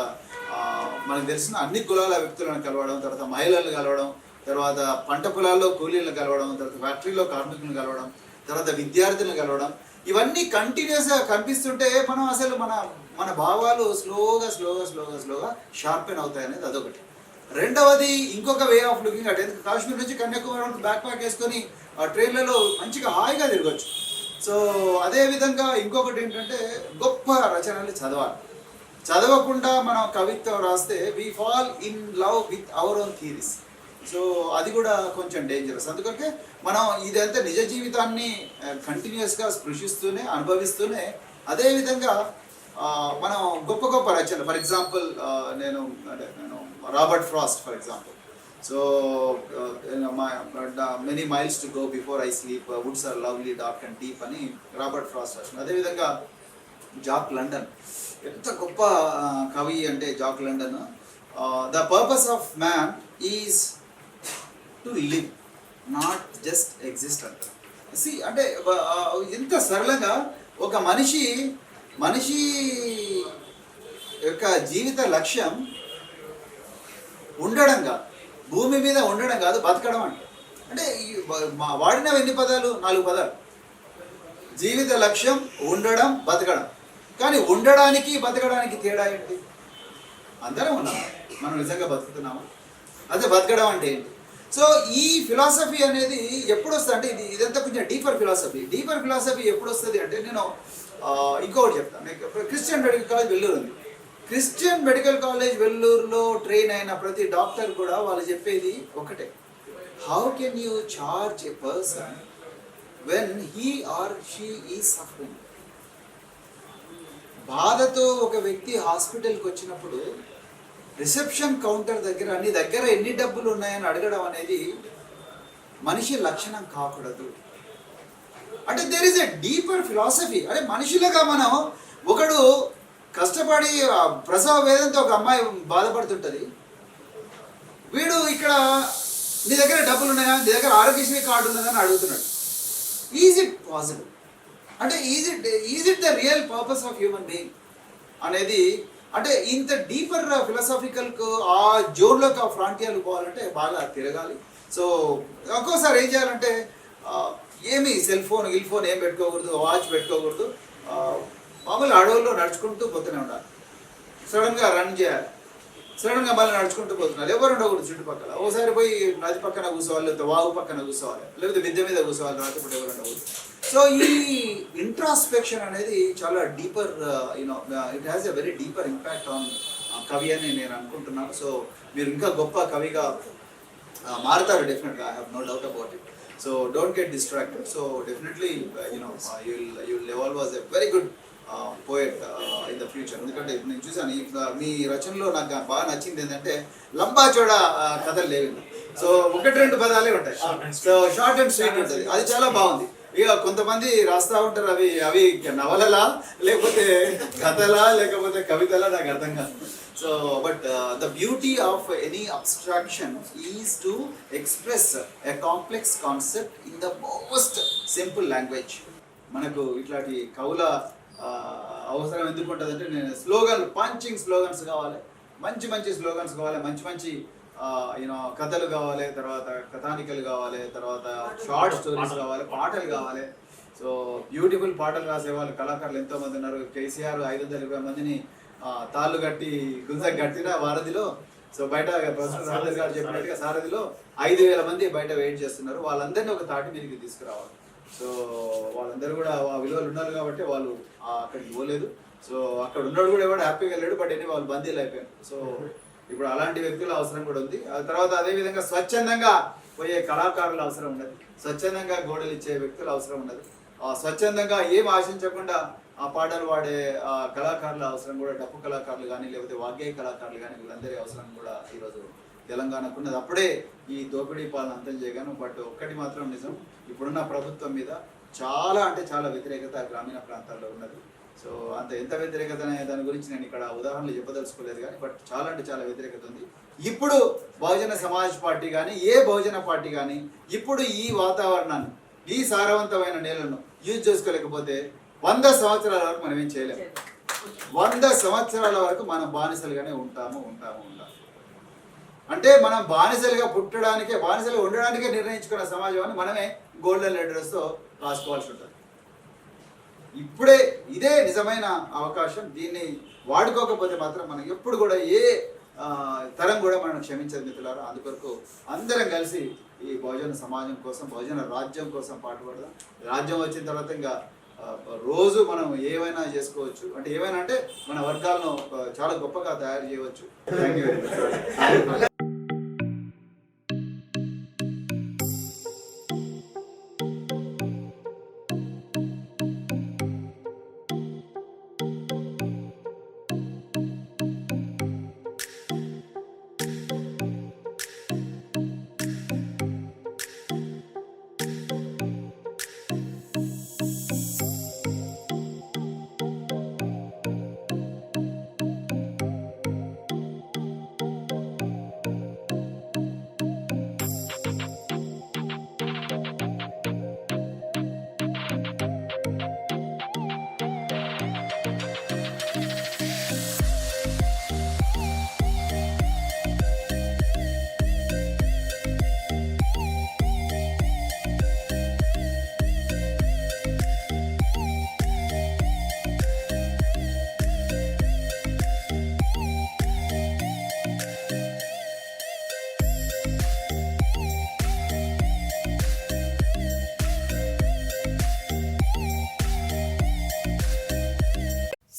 మనకు తెలిసిన అన్ని కులాల వ్యక్తులను కలవడం, తర్వాత మహిళలను కలవడం, తర్వాత పంట పొలాల్లో కూలీలను కలవడం, తర్వాత ఫ్యాక్టరీలో కార్మికులను కలవడం, తర్వాత విద్యార్థులను కలవడం, ఇవన్నీ కంటిన్యూస్గా కనిపిస్తుంటే మనం అసలు మన భావాలు స్లోగా షార్పెన్ అవుతాయి అనేది అదొకటి. రెండవది ఇంకొక way of looking at. Kashmir నుంచి కన్యాకుమారి బ్యాక్ ప్యాక్ వేసుకొని ఆ ట్రైన్లలో మంచిగా హాయిగా తిరగచ్చు. సో అదేవిధంగా ఇంకొకటి ఏంటంటే గొప్ప రచనలు చదవాలి. చదవకుండా మనం కవిత్వం రాస్తే we fall in love with our own theories. So అది కూడా కొంచెం డేంజరస్. అందుకంటే మనం ఇదంతా నిజ జీవితాన్ని కంటిన్యూస్గా స్పృశిస్తూనే అనుభవిస్తూనే అదేవిధంగా మనం గొప్ప గొప్ప రచనలు, ఫర్ ఎగ్జాంపుల్ నేను Robert Frost for example. So many miles to go before I sleep, woods are lovely dark and deep అని రాబర్ట్ ఫ్రాస్ట్ రాసిన. అదేవిధంగా జాక్ లండన్, ఎంత గొప్ప కవి అంటే Jack London. The purpose of man is to live, not just exist అంట. అంటే ఎంత సరళంగా ఒక మనిషి యొక్క జీవిత లక్ష్యం ఉండడం కాదు, భూమి మీద ఉండడం కాదు, బతకడం అంట. అంటే వాడిన ఎన్ని పదాలు? 4 పదాలు. జీవిత లక్ష్యం, ఉండడం, బతకడం. కానీ ఉండడానికి బతకడానికి తేడా ఏంటి? అందరం ఉన్నాం, మనం నిజంగా బతుకుతున్నాము. అదే బతకడం అంటే ఏంటి? సో ఈ ఫిలాసఫీ అనేది ఎప్పుడు వస్తుంది అంటే ఇదంతా కొంచెం డీపర్ ఫిలాసఫీ. డీపర్ ఫిలాసఫీ ఎప్పుడు వస్తుంది అంటే నేను ఇంకొకటి చెప్తాను. క్రిస్టియన్ మెడికల్ కాలేజ్ వెల్లూరు ఉంది. క్రిస్టియన్ మెడికల్ కాలేజ్ వెల్లూరులో ట్రైన్ అయిన ప్రతి డాక్టర్ కూడా వాళ్ళు చెప్పేది ఒకటే, how can you charge a person when he or she is suffering. బాధతో ఒక వ్యక్తి హాస్పిటల్కి వచ్చినప్పుడు రిసెప్షన్ కౌంటర్ దగ్గర నీ దగ్గర ఎన్ని డబ్బులు ఉన్నాయని అడగడం అనేది మనిషి లక్షణం కాకూడదు. అంటే there is a deeper philosophy. అంటే మనుషులుగా మనం, ఒకడు కష్టపడి ప్రసవ వేదంతో ఒక అమ్మాయి బాధపడుతుంటుంది, వీడు ఇక్కడ నీ దగ్గర డబ్బులు ఉన్నాయా, నీ దగ్గర ఆరోగ్యశ్రీ కార్డు ఉన్నదా అని అడుగుతున్నాడు. Is it possible? అంటే is it the real purpose of human being అనేది? అంటే ఇంత డీపర్ ఫిలాసాఫికల్కు ఆ జోన్లోకి ఆ ఫ్రాంటియర్లు పోవాలంటే బాగా తిరగాలి. సో ఒక్కోసారి ఏం చేయాలంటే ఏమి సెల్ ఫోన్ ఏం పెట్టుకోకూడదు, వాచ్ పెట్టుకోకూడదు. మామూలు అడవుల్లో నడుచుకుంటూ పోతూనే ఉండాలి. సడన్గా రన్ చేయాలి, సడన్గా మళ్ళీ నడుచుకుంటూ పోతున్నారు, ఎవరు ఉండకూడదు చుట్టుపక్కల. ఒకసారి పోయి నది పక్కన కూర్చోవాలి, లేకపోతే వాగు పక్కన కూర్చోవాలి, లేకపోతే మిద్దె మీద కూర్చోవాలి, రాత్రిపూట ఎవరు ఉండకూడదు. సో ఈ ఇంట్రాస్పెక్షన్ అనేది చాలా deeper, it has a very deeper impact on కవి అని నేను అనుకుంటున్నాను. సో మీరు ఇంకా గొప్ప కవిగా మారుతారు డెఫినెట్గా, I have no doubt about it. So don't get distracted. So definitely you will evolve as a very good poet in the future. ఎందుకంటే నేను చూసాను మీ రచనలో నాకు బాగా నచ్చింది ఏంటంటే లంబా చోడా కథలు లేవు. సో 1-2 పదాలే ఉంటాయి. సో షార్ట్ అండ్ స్వీట్ ఉంటుంది, అది చాలా బాగుంది. ఇక కొంతమంది రాస్తా ఉంటారు, అవి నవలలా లేకపోతే కథలా లేకపోతే కవితలా, నాకు అర్థం కాదు. So but the beauty of any abstraction is to express a complex concept in the most simple language. మనకు ఇట్లాంటి కవుల అవసరం ఎందుకు ఉంటుంది అంటే, నేను పంచింగ్ స్లోగన్స్ కావాలి, మంచి స్లోగన్స్ కావాలి, మంచి కథలు కావాలి, తర్వాత కథానికలు కావాలి, తర్వాత షార్ట్ స్టోరీస్ కావాలి, పాటలు కావాలి. సో బ్యూటిఫుల్ పాటలు రాసేవాళ్ళు కళాకారులు ఎంతోమంది ఉన్నారు. కేసీఆర్ 520 మందిని తాళ్ళు కట్టి గుంజకు కట్టిన వారధిలో, సో బయట ప్రొఫెసర్ రాజేంద్ర గారు చెప్పినట్టుగా సారథిలో 5,000 మంది బయట వెయిట్ చేస్తున్నారు. వాళ్ళందరినీ ఒక తాటి మీదకి తీసుకురావాలి. సో వాళ్ళందరూ కూడా ఆ విలువలు ఉన్నారు కాబట్టి వాళ్ళు అక్కడికి పోలేదు. సో అక్కడ ఉన్నాడు కూడా ఎవరు హ్యాపీగా వెళ్ళాడు, బట్ ఎన్ని వాళ్ళు బందీలు అయిపోయారు. సో ఇప్పుడు అలాంటి వ్యక్తుల అవసరం కూడా ఉంది. ఆ తర్వాత అదేవిధంగా స్వచ్ఛందంగా పోయే కళాకారుల అవసరం ఉన్నది, స్వచ్ఛందంగా గోడలు ఇచ్చే వ్యక్తుల అవసరం ఉన్నది, స్వచ్ఛందంగా ఏం ఆశించకుండా ఆ పాటలు పాడే కళాకారుల అవసరం కూడా, డప్పు కళాకారులు కానీ లేకపోతే వాగ్గేయ కళాకారులు కానీ, వీళ్ళందరి అవసరం కూడా ఈరోజు తెలంగాణకు ఉన్నది. అప్పుడే ఈ దోపిడీ పాలన అంతం చేయగాను. బట్ ఒక్కటి మాత్రం నిజం, ఇప్పుడున్న ప్రభుత్వం మీద చాలా అంటే చాలా వ్యతిరేకత గ్రామీణ ప్రాంతాల్లో ఉన్నది. సో ఎంత వ్యతిరేకత అనే దాని గురించి నేను ఇక్కడ ఉదాహరణలు చెప్పదలుచుకోలేదు కానీ, బట్ చాలా అంటే చాలా వ్యతిరేకత ఉంది. ఇప్పుడు బహుజన సమాజ్ పార్టీ కానీ ఏ బహుజన పార్టీ కానీ ఇప్పుడు ఈ వాతావరణాన్ని, ఈ సారవంతమైన నేలను యూజ్ చేసుకోలేకపోతే 100 సంవత్సరాల వరకు మనం ఏం చేయలేము. 100 సంవత్సరాల వరకు మనం బానిసలుగానే ఉంటాము. అంటే మనం బానిసలుగా పుట్టడానికే, బానిసలుగా ఉండడానికే నిర్ణయించుకున్న సమాజాన్ని మనమే గోల్డెన్ లెటర్స్తో రాసుకోవాల్సి ఉంటుంది. ఇదే నిజమైన అవకాశం. దీన్ని వాడుకోకపోతే మాత్రం మనం ఎప్పుడు కూడా తరం కూడా మనం క్షమించదు మిత్రులారా. అందుకొరకు అందరం కలిసి ఈ బహుజన సమాజం కోసం, బహుజన రాజ్యం కోసం పాటుపడదాం. రాజ్యం వచ్చిన తర్వాత ఇంకా రోజు మనం ఏమైనా చేసుకోవచ్చు. అంటే ఏమైనా అంటే మన వర్గాలను చాలా గొప్పగా తయారు చేయవచ్చు. Thank you very much.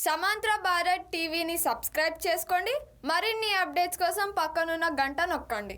సమాంతర భారత్ టీవీని సబ్స్క్రైబ్ చేసుకోండి. మరిన్ని అప్డేట్స్ కోసం పక్కనున్న గంట నొక్కండి.